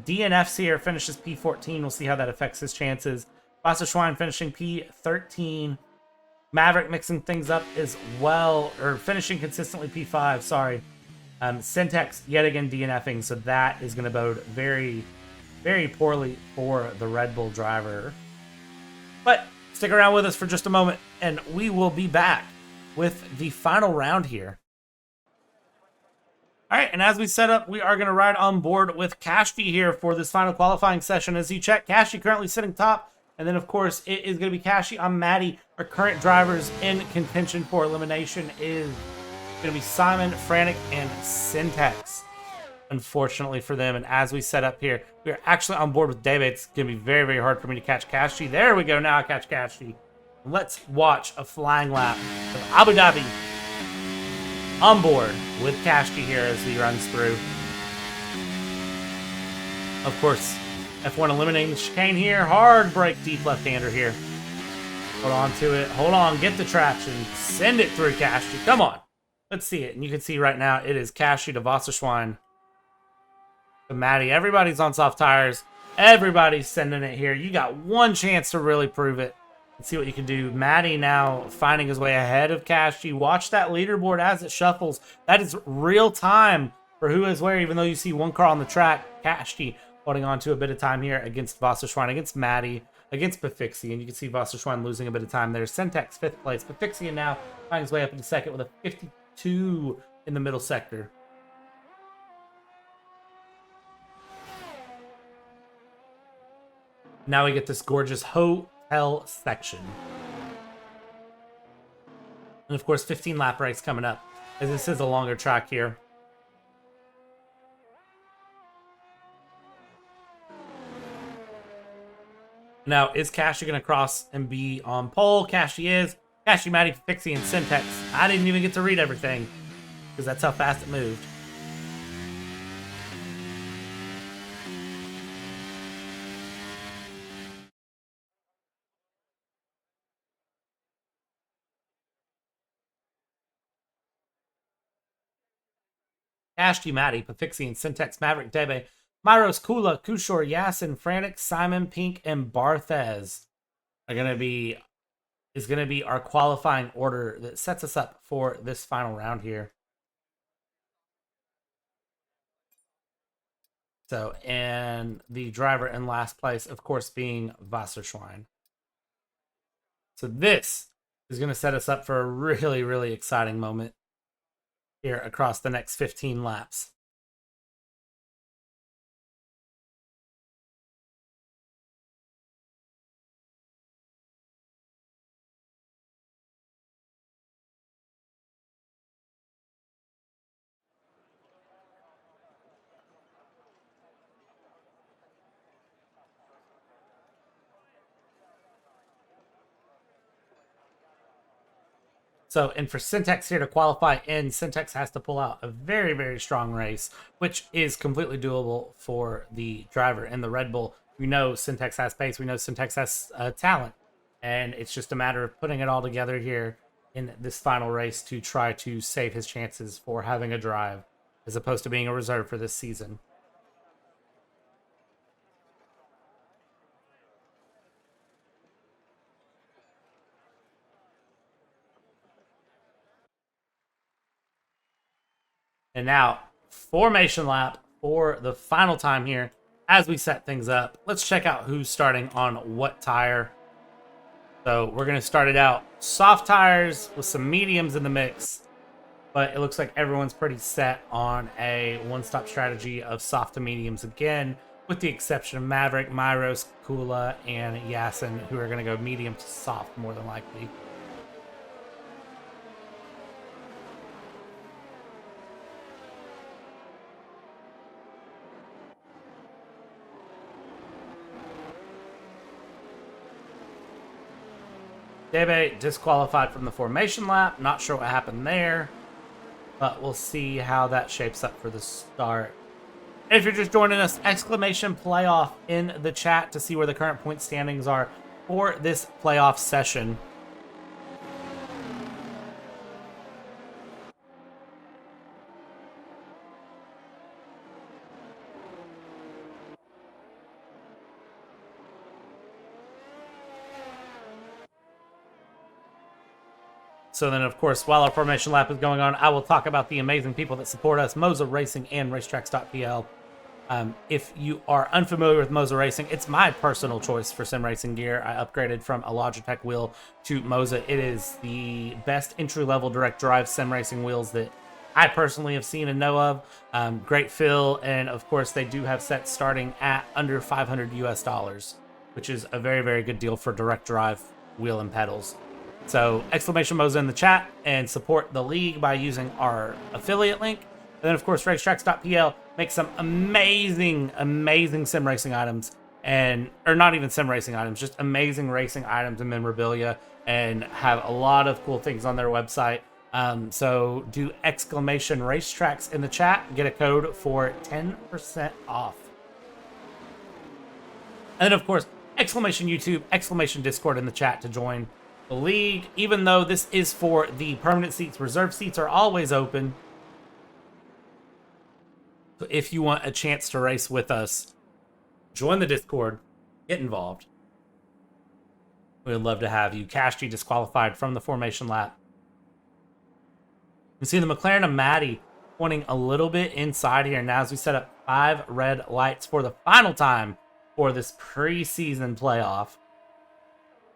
DNFs here, finishes P14. We'll see how that affects his chances. Wasserschwein finishing P13. Maverick mixing things up as well, or finishing consistently P5, sorry. Syntax yet again DNFing, so that is going to bode very, very poorly for the Red Bull driver. But stick around with us for just a moment, and we will be back with the final round here. All right, and as we set up, we are going to ride on board with Kashti here for this final qualifying session. As you check, Kashti currently sitting top, and then, of course, it is going to be Kashti on Maddie. Our current drivers in contention for elimination is going to be Simon, Frantic, and Syntax, unfortunately for them. And as we set up here, we are actually on board with David. It's going to be very, very hard for me to catch Kashti. There we go. Now I catch Kashti. Let's watch a flying lap of Abu Dhabi on board with Kashti here as he runs through. Of course, F1 eliminating the chicane here. Hard brake, deep left-hander here. Hold on to it. Hold on. Get the traction. Send it through Kashti. Come on. Let's see it. And you can see right now it is Kashti to Wasserschwein to Maddie. Everybody's on soft tires. Everybody's sending it here. You got one chance to really prove it. Let's see what you can do. Maddie now finding his way ahead of Kashti. Watch that leaderboard as it shuffles. That is real time for who is where, even though you see one car on the track. Kashti holding on to a bit of time here against Wasserschwein, against Maddie, against Pafixi. And you can see Wasserschwein losing a bit of time there. Syntax 5th place. Pafixi now finding his way up into second with a 52 in the middle sector. Now we get this gorgeous hotel section. And of course, 15 lap race coming up, as this is a longer track here. Now, is Kashti going to cross and be on pole? Kashti is. Kashti, Maddie, Pixie, and Syntax. I didn't even get to read everything, because that's how fast it moved. Kashti, Maddie, Pafixi, and Syntax, Maverick, Debe, Myros, Kula, Kushor, Yasin, Frantic, Simon, Pink, and Barthez is going to be our qualifying order that sets us up for this final round here. So, and the driver in last place, of course, being Wasserschwein. So this is going to set us up for a really, really exciting moment here across the next 15 laps. So, and for Syntax here to qualify in, Syntax has to pull out a very, very strong race, which is completely doable for the driver in the Red Bull. We know Syntax has pace. We know Syntax has talent. And it's just a matter of putting it all together here in this final race to try to save his chances for having a drive, as opposed to being a reserve for this season. And now, formation lap for the final time here as we set things up. Let's check out who's starting on what tire. So we're going to start it out soft tires with some mediums in the mix. But it looks like everyone's pretty set on a one-stop strategy of soft to mediums again, with the exception of Maverick, Myros, Kula, and Yasin, who are going to go medium to soft more than likely. Debe disqualified from the formation lap. Not sure what happened there, but we'll see how that shapes up for the start. If you're just joining us, exclamation playoff in the chat to see where the current point standings are for this playoff session. So then, of course, while our formation lap is going on, I will talk about the amazing people that support us, Moza Racing and Racetracks.pl. If you are unfamiliar with Moza Racing, it's my personal choice for sim racing gear. I upgraded from a Logitech wheel to Moza. It is the best entry-level direct drive sim racing wheels that I personally have seen and know of. Great feel, and of course, they do have sets starting at under $500 US, which is a very, very good deal for direct drive wheel and pedals. So exclamation Moza in the chat and support the league by using our affiliate link. And then, of course, Racetracks.pl makes some amazing, amazing sim racing items, or not even sim racing items, just amazing racing items and memorabilia, and have a lot of cool things on their website. So do exclamation Racetracks in the chat, get a code for 10% off. And then, of course, exclamation YouTube, exclamation Discord in the chat to join the league. Even though this is for the permanent seats, reserve seats are always open. So if you want a chance to race with us, join the Discord, get involved. We would love to have you. Cashty disqualified from the formation lap. You can see the McLaren of Maddie pointing a little bit inside here now as we set up 5 red lights for the final time for this preseason playoff.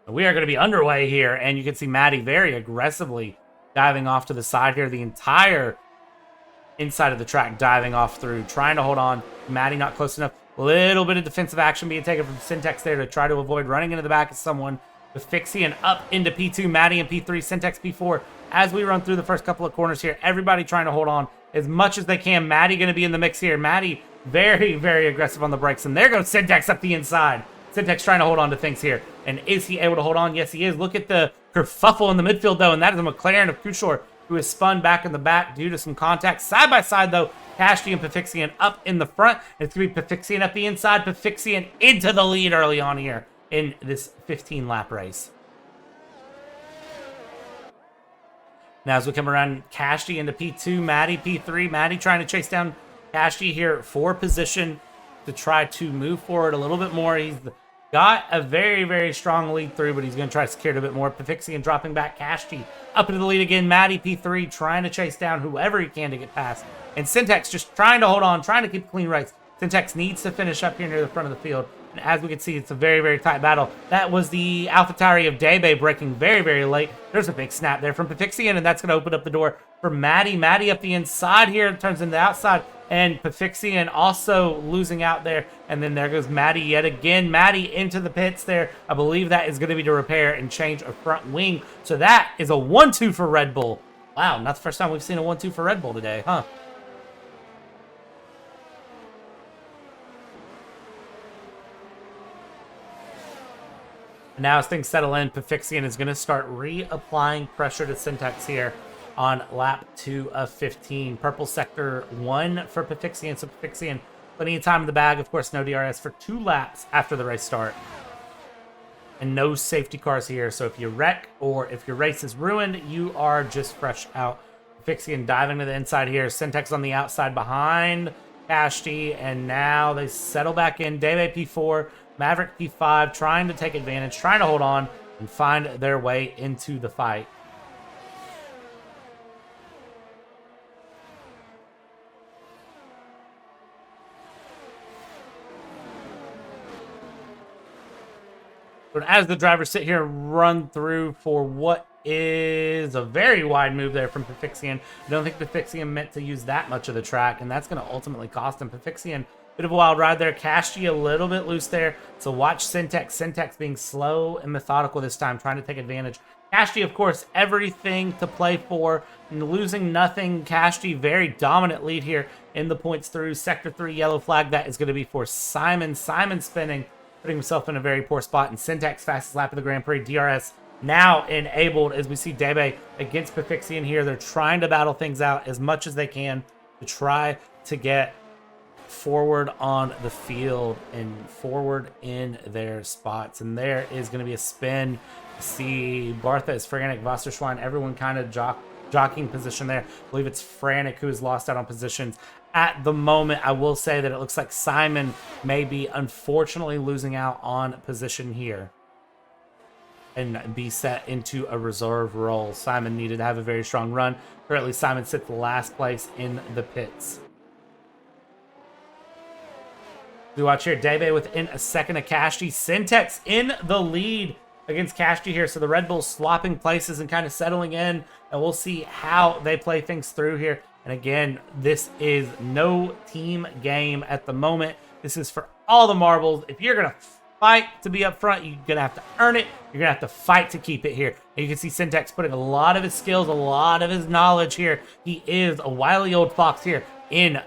We are going to be underway here, and you can see Maddie very aggressively diving off to the side here. The entire inside of the track diving off through, trying to hold on. Maddie not close enough. A little bit of defensive action being taken from Syntax there to try to avoid running into the back of someone. With Fixie and up into P2, Maddie in P3, Syntax P4. As we run through the first couple of corners here, everybody trying to hold on as much as they can. Maddie going to be in the mix here. Maddie very, very aggressive on the brakes, and there goes Syntax up the inside. Syntax trying to hold on to things here. And is he able to hold on? Yes, he is. Look at the kerfuffle in the midfield, though, and that is a McLaren of Kushor, who is spun back in the back due to some contact. Side by side, though, Cashty and Pafixian up in the front. It's going to be Pafixian up the inside, Pafixian into the lead early on here in this 15-lap race. Now, as we come around, Cashty into P2, Maddie P3. Maddie trying to chase down Cashty here for position to try to move forward a little bit more. He's got a very, very strong lead through, but he's going to try to secure it a bit more. Pafixian dropping back. Cashty up into the lead again. Maddie P3 trying to chase down whoever he can to get past. And Syntax just trying to hold on, trying to keep clean race. Syntax needs to finish up here near the front of the field. And as we can see, it's a very, very tight battle. That was the AlphaTauri of Debe breaking very, very late. There's a big snap there from Pafixian, and that's going to open up the door for Maddie. Maddie up the inside here, turns into the outside. And Pafixian also losing out there. And then there goes Maddie yet again. Maddie into the pits there. I believe that is going to be to repair and change a front wing. So that is a 1-2 for Red Bull. Wow, not the first time we've seen a 1-2 for Red Bull today, huh? Now as things settle in, Pafixian is going to start reapplying pressure to Syntax here on lap 2 of 15. Purple sector 1 for Pafixian. So Pafixian, plenty of time in the bag. Of course, no DRS for 2 laps after the race start. And no safety cars here. So if you wreck or if your race is ruined, you are just fresh out. Pafixian diving to the inside here. Syntax on the outside behind Cashty. And now they settle back in. Debe P4. Maverick P5 trying to take advantage, trying to hold on and find their way into the fight. But as the drivers sit here and run through for what is a very wide move there from Pafixian, I don't think Pafixian meant to use that much of the track, and that's going to ultimately cost him. Pafixian, bit of a wild ride there. Cashty a little bit loose there. So watch Syntax. Syntax being slow and methodical this time, trying to take advantage. Cashty, of course, everything to play for. And losing nothing. Cashty, very dominant lead here in the points through. Sector 3 yellow flag. That is going to be for Simon. Simon spinning, putting himself in a very poor spot. And Syntax, fastest lap of the Grand Prix. DRS now enabled as we see Dhabi against Pafixian here. They're trying to battle things out as much as they can to try to get forward on the field and forward in their spots. And there is going to be a spin. See Bartha is Frantic, Wasserschwein, everyone kind of jockeying position there. I believe it's Frantic who has lost out on positions. At the moment, I will say that it looks like Simon may be unfortunately losing out on position here and be set into a reserve role. Simon needed to have a very strong run. Currently, Simon sits last place in the pits. We watch here, Dhabi within a second of Kashti. Syntex in the lead against Kashti here. So the Red Bulls swapping places and kind of settling in. And we'll see how they play things through here. And again, this is no team game at the moment. This is for all the marbles. If you're going to fight to be up front, you're going to have to earn it. You're going to have to fight to keep it here. And you can see Syntex putting a lot of his skills, a lot of his knowledge here. He is a wily old fox here in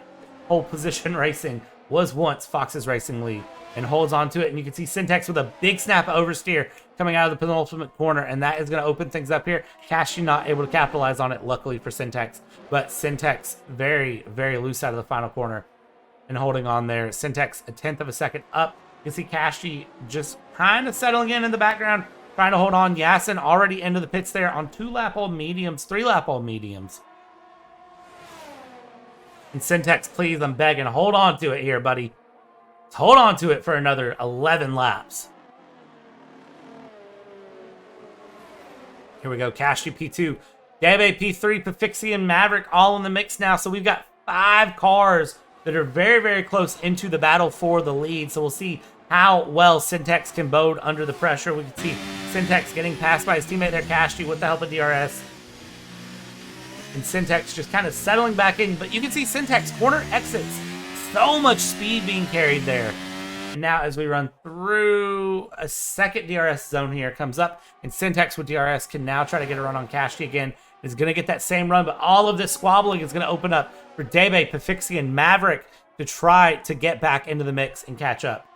pole position racing. Was once Fox's racing lead and holds on to it. And you can see Syntex with a big snap oversteer coming out of the penultimate corner. And that is going to open things up here. Kashti not able to capitalize on it, luckily for Syntex. But Syntex very, very loose out of the final corner and holding on there. Syntex a 10th of a second up. You can see Kashti just kind of settling in the background, trying to hold on. Yasin already into the pits there on 2-lap-old mediums, 3-lap-old mediums. And Syntex, please, I'm begging, hold on to it here, buddy. Hold on to it for another 11 laps. Here we go, Kashti P2, Dhabi P3, Pafixian, Maverick, all in the mix now. So we've got 5 cars that are very, very close into the battle for the lead. So we'll see how well Syntex can bode under the pressure. We can see Syntex getting passed by his teammate there, Kashti, with the help of DRS. And Syntex just kind of settling back in. But you can see Syntex corner exits. So much speed being carried there. And now as we run through a second DRS zone here, comes up. And Syntex with DRS can now try to get a run on Kashti again. Is going to get that same run. But all of this squabbling is going to open up for Dhabi, Pafixian, Maverick to try to get back into the mix and catch up.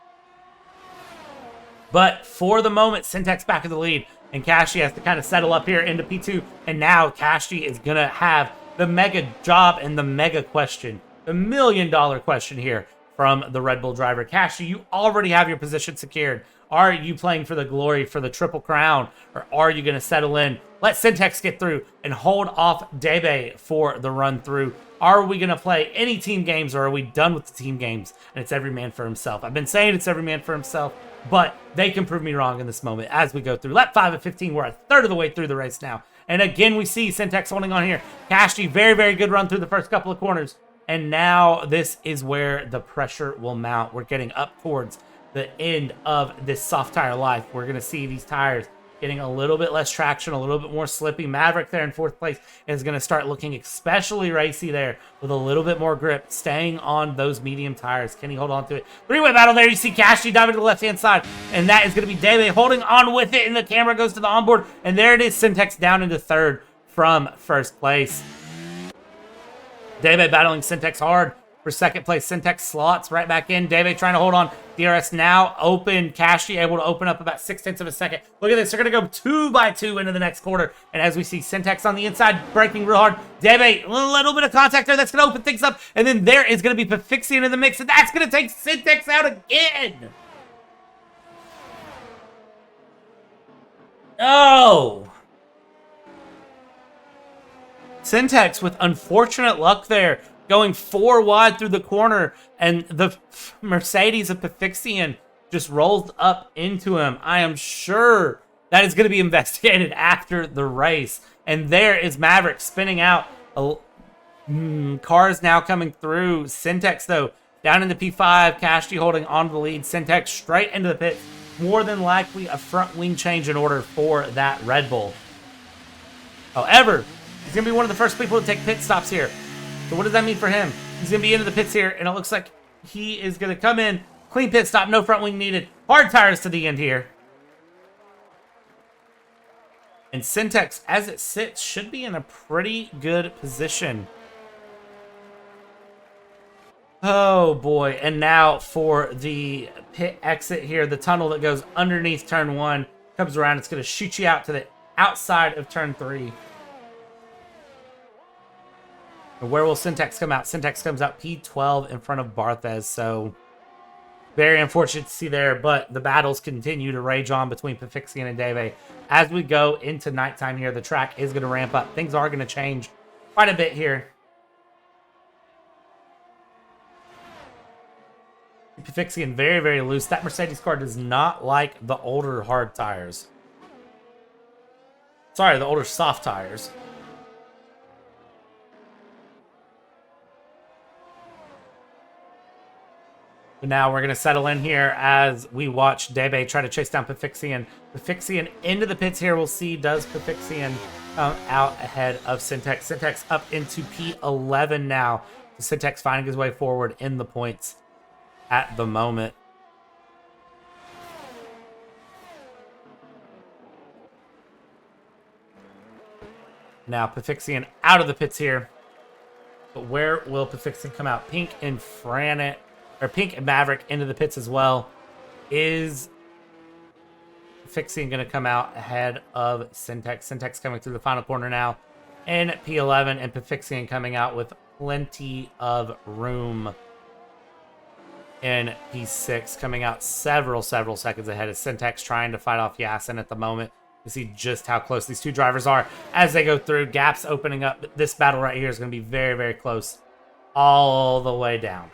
But for the moment, Syntex back in the lead. And Kashti has to kind of settle up here into P2. And now Kashti is going to have the mega job and the mega question. The $1 million question here from the Red Bull driver. Kashti, you already have your position secured. Are you playing for the glory, for the Triple Crown? Or are you going to settle in? Let Syntex get through and hold off Dhabi for the run through. Are we going to play any team games or are we done with the team games? And it's every man for himself. I've been saying it's every man for himself. But they can prove me wrong in this moment as we go through. Lap 5 of 15, we're a third of the way through the race now. And again, we see Syntex holding on here. Kashti, very, very good run through the first couple of corners. And now this is where the pressure will mount. We're getting up towards the end of this soft tire life. We're going to see these tires getting a little bit less traction, a little bit more slippy. Maverick there in 4th place is going to start looking especially racy there with a little bit more grip, staying on those medium tires. Can he hold on to it? 3-way battle there. You see Kashti diving to the left-hand side, and that is going to be Dhabi holding on with it, and the camera goes to the onboard, and there it is, Syntex down into 3rd from 1st place. Dhabi battling Syntex hard for 2nd place. Syntex slots right back in. Dhabi trying to hold on. DRS now open. Kashti able to open up about 0.6 of a second. Look at this. They're going to go 2 by 2 into the next quarter. And as we see Syntex on the inside, braking real hard. Dhabi, a little bit of contact there. That's going to open things up. And then there is going to be Pafixian in the mix. And that's going to take Syntex out again. Oh. Syntex with unfortunate luck there, going 4 wide through the corner, and the Mercedes of Pafixian just rolls up into him. I am sure that is going to be investigated after the race. And there is Maverick spinning out. Cars now coming through. Syntex, though, down into P5. Kashti holding on to the lead. Syntex straight into the pit. More than likely a front wing change in order for that Red Bull. However, he's going to be one of the first people to take pit stops here. So what does that mean for him? He's going to be into the pits here, and it looks like he is going to come in. Clean pit stop, no front wing needed. Hard tires to the end here. And Syntex, as it sits, should be in a pretty good position. Oh, boy. And now for the pit exit here, the tunnel that goes underneath turn 1. comes around, it's going to shoot you out to the outside of turn 3. And where will Syntax come out? Syntax comes out P12 in front of Barthez, so very unfortunate to see there, but the battles continue to rage on between Pafixian and Dave. As we go into nighttime here, the track is going to ramp up. Things are going to change quite a bit here. Pafixian very, very loose. That Mercedes car does not like the older hard tires. Sorry, the older soft tires. But now we're going to settle in here as we watch Debe try to chase down Pafixian. Pafixian into the pits here. We'll see, does Pafixian come out ahead of Syntax? Syntax up into P11 now. So Syntax finding his way forward in the points at the moment. Now Pafixian out of the pits here. But where will Pafixian come out? Pink and Franit. Or Pink and Maverick into the pits as well. Is Pafixian going to come out ahead of Syntax? Syntax coming through the final corner now in P11, and Pafixian coming out with plenty of room in P6, coming out several seconds ahead of Syntax, trying to fight off Yasin at the moment. You see just how close these two drivers are as they go through. Gaps opening up. This battle right here is going to be very, very close all the way down.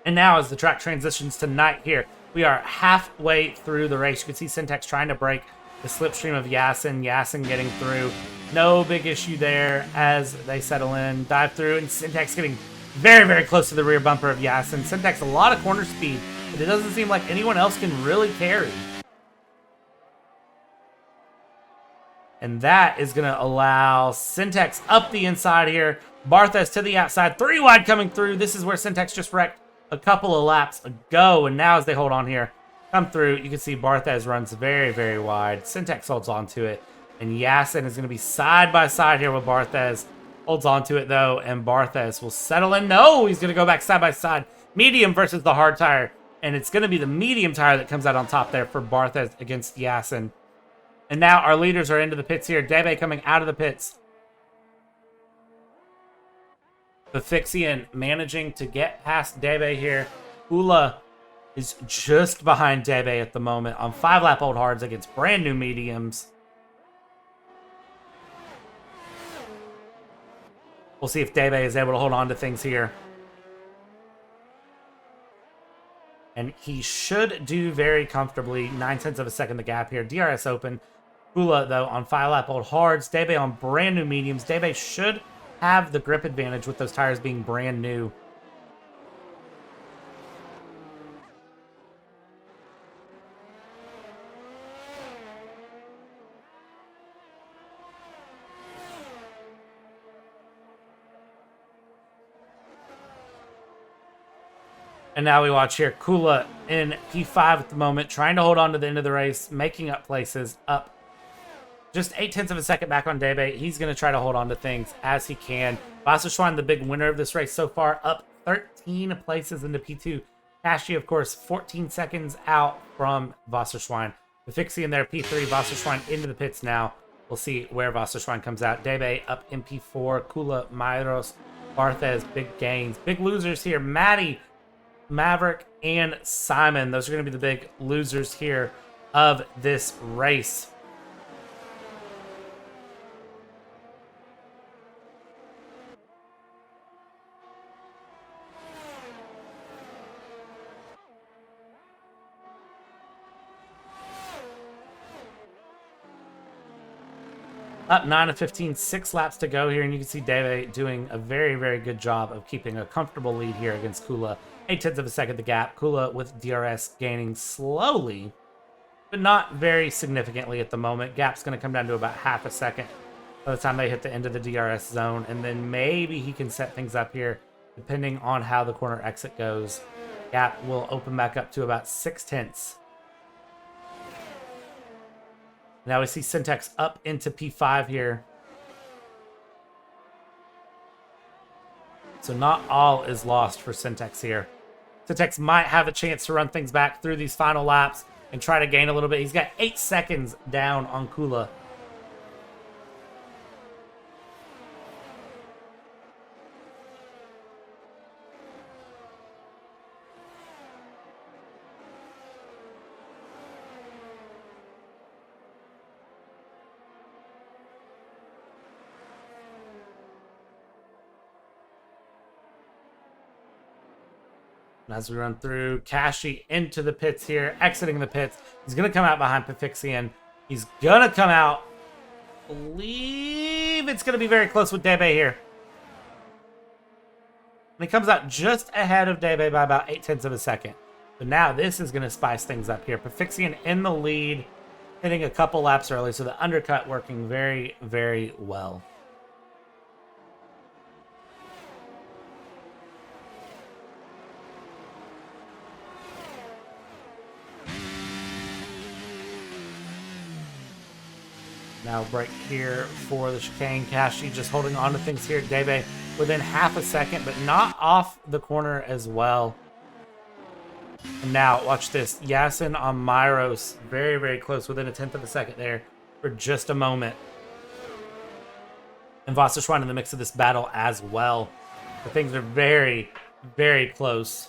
And now as the track transitions to night here, we are halfway through the race. You can see Syntax trying to break the slipstream of Yasin. Yasin getting through. No big issue there as they settle in, dive through, and Syntax getting very, very close to the rear bumper of Yasin. Syntax a lot of corner speed, but it doesn't seem like anyone else can really carry. And that is going to allow Syntax up the inside here. Barthez to the outside. 3 wide coming through. This is where Syntax just wrecked a couple of laps ago, and now as they hold on here, come through, you can see Barthez runs very, very wide. Syntax holds on to it, and Yasin is going to be side by side here with Barthez. Holds on to it, though, and Barthez will settle in. No, he's going to go back side by side. Medium versus the hard tire, and it's going to be the medium tire that comes out on top there for Barthez against Yasin. And now our leaders are into the pits here. Debe coming out of the pits. Pafixian managing to get past Debe here. Ula is just behind Debe at the moment on 5-lap old hards against brand new mediums. We'll see if Debe is able to hold on to things here. And he should do very comfortably. 9/10 of a second the gap here. DRS open. Ula, though, on 5-lap old hards. Debe on brand new mediums. Debe should have the grip advantage with those tires being brand new. And now we watch here Kula in P5 at the moment, trying to hold on to the end of the race, making up places, up just 0.8 of a second back on Debe. He's going to try to hold on to things as he can. Wasserschwein, the big winner of this race so far, up 13 places into P2. Kashi, of course, 14 seconds out from Wasserschwein. Pafixian there, P3. Wasserschwein into the pits now. We'll see where Wasserschwein comes out. Debe up in P4. Kula, Mairos, Barthez, big gains. Big losers here. Maddie, Maverick, and Simon. Those are going to be the big losers here of this race. Up 9 of 15, 6 laps to go here, and you can see Debe doing a very, very good job of keeping a comfortable lead here against Kula. 0.8 of a second the gap. Kula with DRS gaining slowly, but not very significantly at the moment. Gap's going to come down to about half a second by the time they hit the end of the DRS zone, and then maybe he can set things up here, depending on how the corner exit goes. Gap will open back up to about 0.6. Now we see Syntax up into P5 here. So not all is lost for Syntex here. Syntex might have a chance to run things back through these final laps and try to gain a little bit. He's got 8 seconds down on Kula. As we run through, Kashi into the pits here, exiting the pits. He's going to come out behind Pafixian. He's going to come out. I believe it's going to be very close with Debe here. And he comes out just ahead of Debe by about 0.8 of a second. But now this is going to spice things up here. Pafixian in the lead, hitting a couple laps early. So the undercut working very, very well. Now break here for the chicane. Kashi just holding on to things here. Debe within half a second, but not off the corner as well. And now, watch this. Yasin on Myros. Very, very close. Within 1/10 of a second there for just a moment. And Wasserschwein in the mix of this battle as well. The things are very, very close.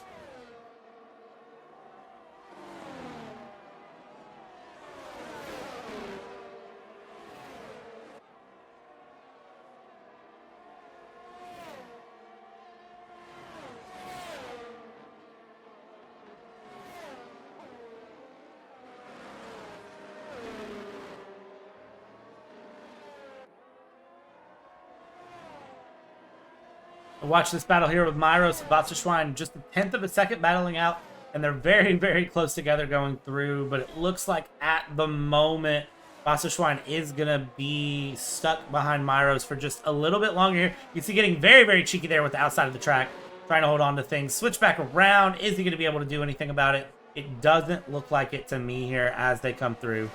Watch this battle here with Myros and Wasserschwein, just 1/10 of a second battling out, and they're very, very close together going through, but it looks like at the moment, Wasserschwein is going to be stuck behind Myros for just a little bit longer here. You can see getting very, very cheeky there with the outside of the track, trying to hold on to things. Switch back around. Is he going to be able to do anything about it? It doesn't look like it to me here as they come through.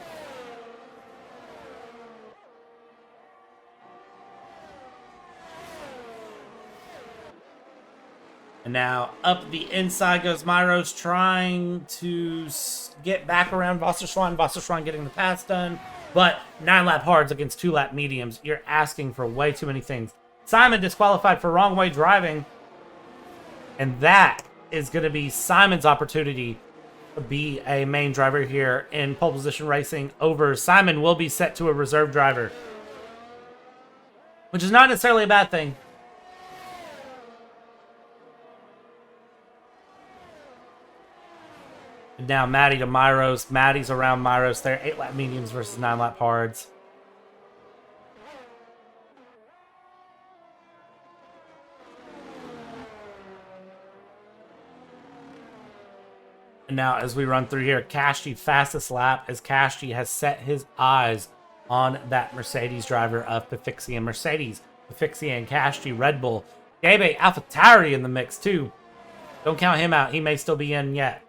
And now up the inside goes Myros, trying to get back around Wasserschwein. Wasserschwein getting the pass done. But 9-lap hards against 2-lap mediums. You're asking for way too many things. Simon disqualified for wrong way driving. And that is going to be Simon's opportunity to be a main driver here in pole position racing over. Simon will be set to a reserve driver, which is not necessarily a bad thing. Now Maddie to Myros. Maddie's around Myros there. 8-lap mediums versus 9-lap hards. And now as we run through here, Kashi fastest lap as Kashi has set his eyes on that Mercedes driver of Pafixian. Mercedes, Pafixian, Kashi, Red Bull. Gabe AlphaTauri in the mix too. Don't count him out. He may still be in yet.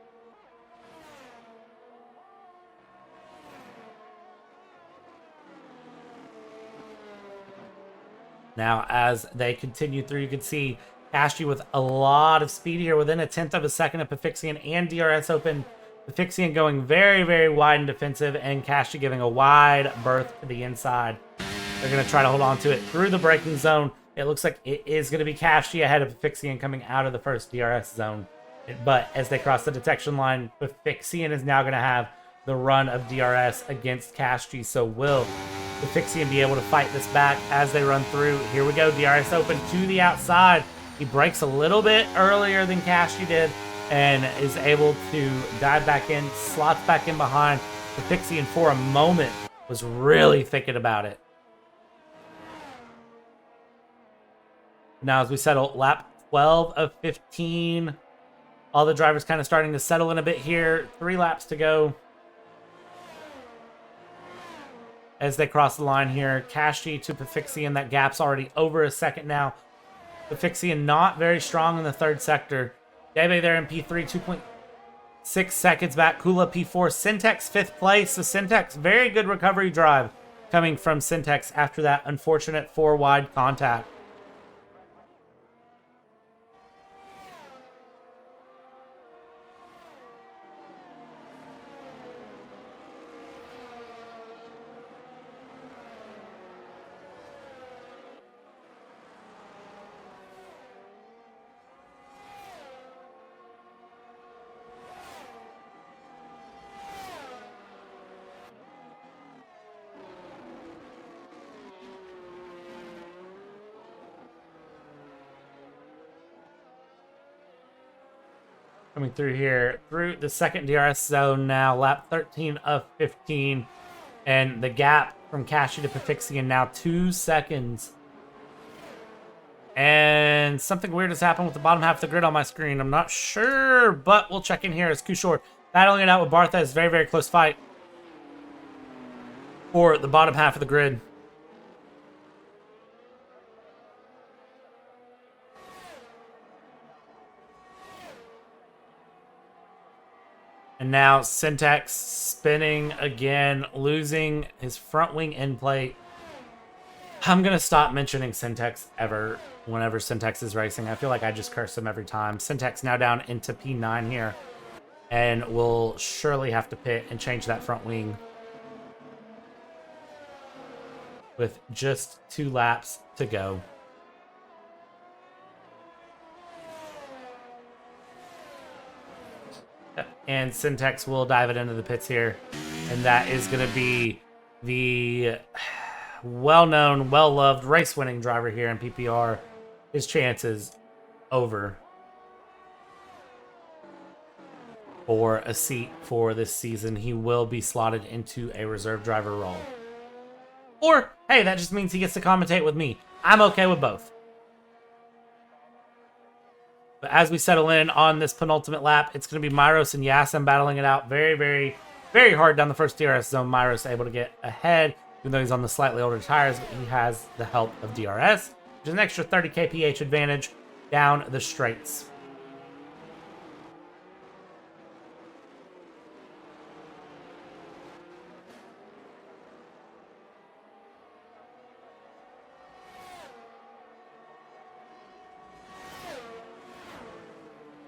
Now, as they continue through, you can see Kashi with a lot of speed here within 1/10 of a second of Pafixian and DRS open. Pafixian going very, very wide and defensive, and Kashi giving a wide berth to the inside. They're going to try to hold on to it through the braking zone. It looks like it is going to be Kashi ahead of Pafixian coming out of the first DRS zone. But as they cross the detection line, Pafixian is now going to have the run of DRS against Kashi. So will Pafixian be able to fight this back as they run through? Here we go. DRS open to the outside. He breaks a little bit earlier than Kashi did and is able to dive back in, slots back in behind. Pafixian for a moment was really thinking about it. Now as we settle lap 12 of 15, all the drivers kind of starting to settle in a bit here. 3 laps to go. As they cross the line here, Kashi to Pafixian, that gap's already over a second now. Pafixian not very strong in the third sector. Debe there in P3, 2.6 seconds back. Kula P4, Syntex 5th place. So Syntex, very good recovery drive coming from Syntex after that unfortunate 4 wide contact. Coming through here, through the second DRS zone now, lap 13 of 15. And the gap from Kashi to Pafixian now 2 seconds. And something weird has happened with the bottom half of the grid on my screen. I'm not sure, but we'll check in here as Kushor battling it out with Barthez. Very, very close fight for the bottom half of the grid. And now Syntax spinning again, losing his front wing end plate. I'm going to stop mentioning Syntax ever whenever Syntax is racing. I feel like I just curse him every time. Syntax now down into P9 here. And will surely have to pit and change that front wing. With just 2 laps to go. And Syntax will dive it into the pits here. And that is going to be the well-known, well-loved race-winning driver here in PPR. His chances over for a seat for this season. He will be slotted into a reserve driver role. Or, hey, that just means he gets to commentate with me. I'm okay with both. But as we settle in on this penultimate lap, it's going to be Myros and Yasin battling it out very, very, very hard down the first DRS zone. Myros able to get ahead, even though he's on the slightly older tires, but he has the help of DRS, which is an extra 30 kph advantage down the straights.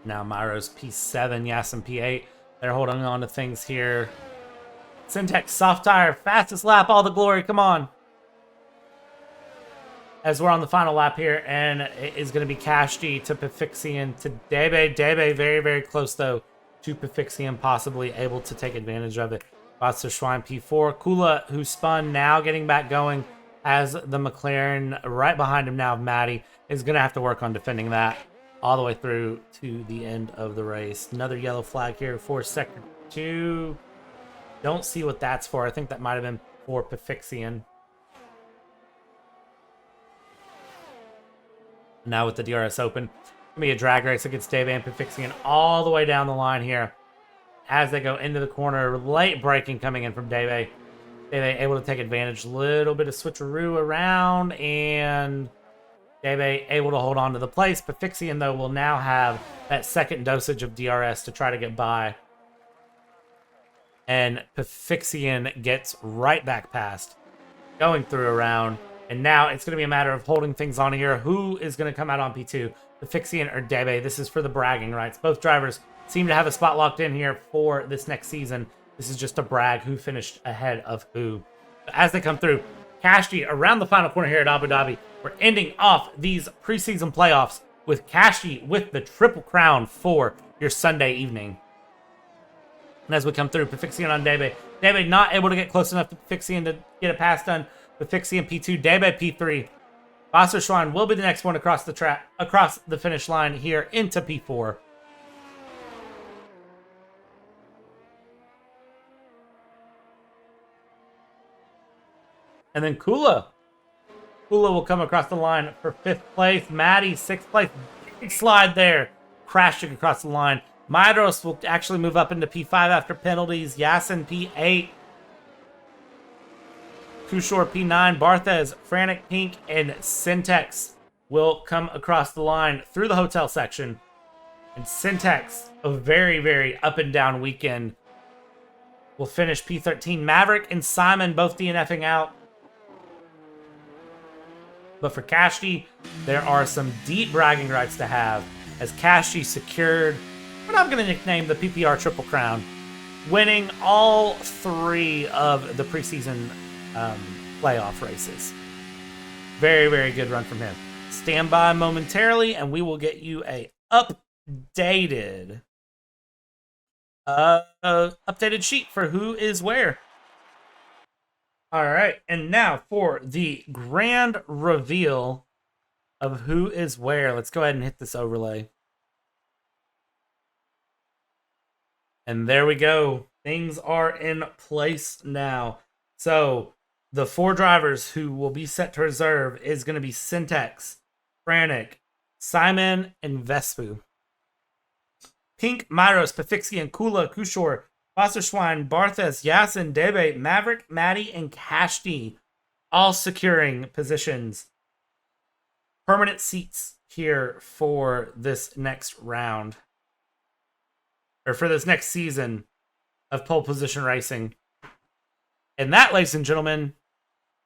Now Myros P7, Yasin P8. They're holding on to things here. Syntax soft tire, fastest lap, all the glory, come on. As we're on the final lap here, and it is going to be Kashti to Pafixian to Debe. Debe very, very close though to Pafixian, possibly able to take advantage of it. Schwein P4. Kula, who spun, now getting back going as the McLaren right behind him now, Matty, is going to have to work on defending that all the way through to the end of the race. Another yellow flag here for Sector 2. Don't see what that's for. I think that might have been for Pafixian. Now with the DRS open, it's going to be a drag race against Dave and Pafixian all the way down the line here. As they go into the corner, late braking coming in from Dave. Dave able to take advantage. Little bit of switcheroo around, and Dave able to hold on to the place. Pafixian, though, will now have that second dosage of DRS to try to get by. And Pafixian gets right back past, going through around. And now it's going to be a matter of holding things on here. Who is going to come out on P2? Pafixian or Debe? This is for the bragging rights. Both drivers seem to have a spot locked in here for this next season. This is just a brag who finished ahead of who. As they come through, Kashti around the final corner here at Abu Dhabi. We're ending off these preseason playoffs with Kashti with the triple crown for your Sunday evening. And as we come through, Pafixian on Debe. Debe not able to get close enough to Pafixian to get a pass done. Pafixian P2, Debe P3. Wasserschwein will be the next one across the track, across the finish line here into P4. And then Kula. Kula will come across the line for 5th place. Maddie, 6th place. Big slide there. Crashing across the line. Mydros will actually move up into P5 after penalties. Yasin P8. Kushor P9. Barthez, Frantic Pink, and Syntax will come across the line through the hotel section. And Syntax, a very, very up and down weekend, will finish P13. Maverick and Simon both DNFing out. But for Kashti, there are some deep bragging rights to have, as Kashti secured what I'm going to nickname the PPR Triple Crown, winning all 3 of the preseason playoff races. Very, very good run from him. Stand by momentarily, and we will get you a updated sheet for who is where. All right, and now for the grand reveal of who is where. Let's go ahead and hit this overlay. And there we go. Things are in place now. So the 4 drivers who will be set to reserve is going to be Syntex, Frantic, Simon, and Vespu. Pink, Myros, Pafixi, and Kula, Kushor, Wasserschwein, Barthes, Yasin, Debe, Maverick, Maddie, and Kashti all securing positions. Permanent seats here for this next round. Or for this next season of pole position racing. And that, ladies and gentlemen,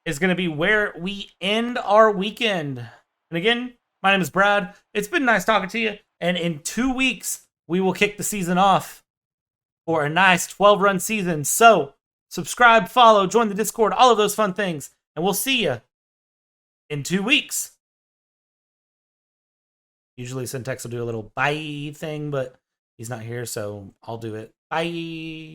is going to be where we end our weekend. And again, my name is Brad. It's been nice talking to you. And in 2 weeks, we will kick the season off for a nice 12-run season. So subscribe, follow, join the Discord, all of those fun things. And we'll see you in 2 weeks. Usually Syntex will do a little bye thing, but he's not here, so I'll do it. Bye.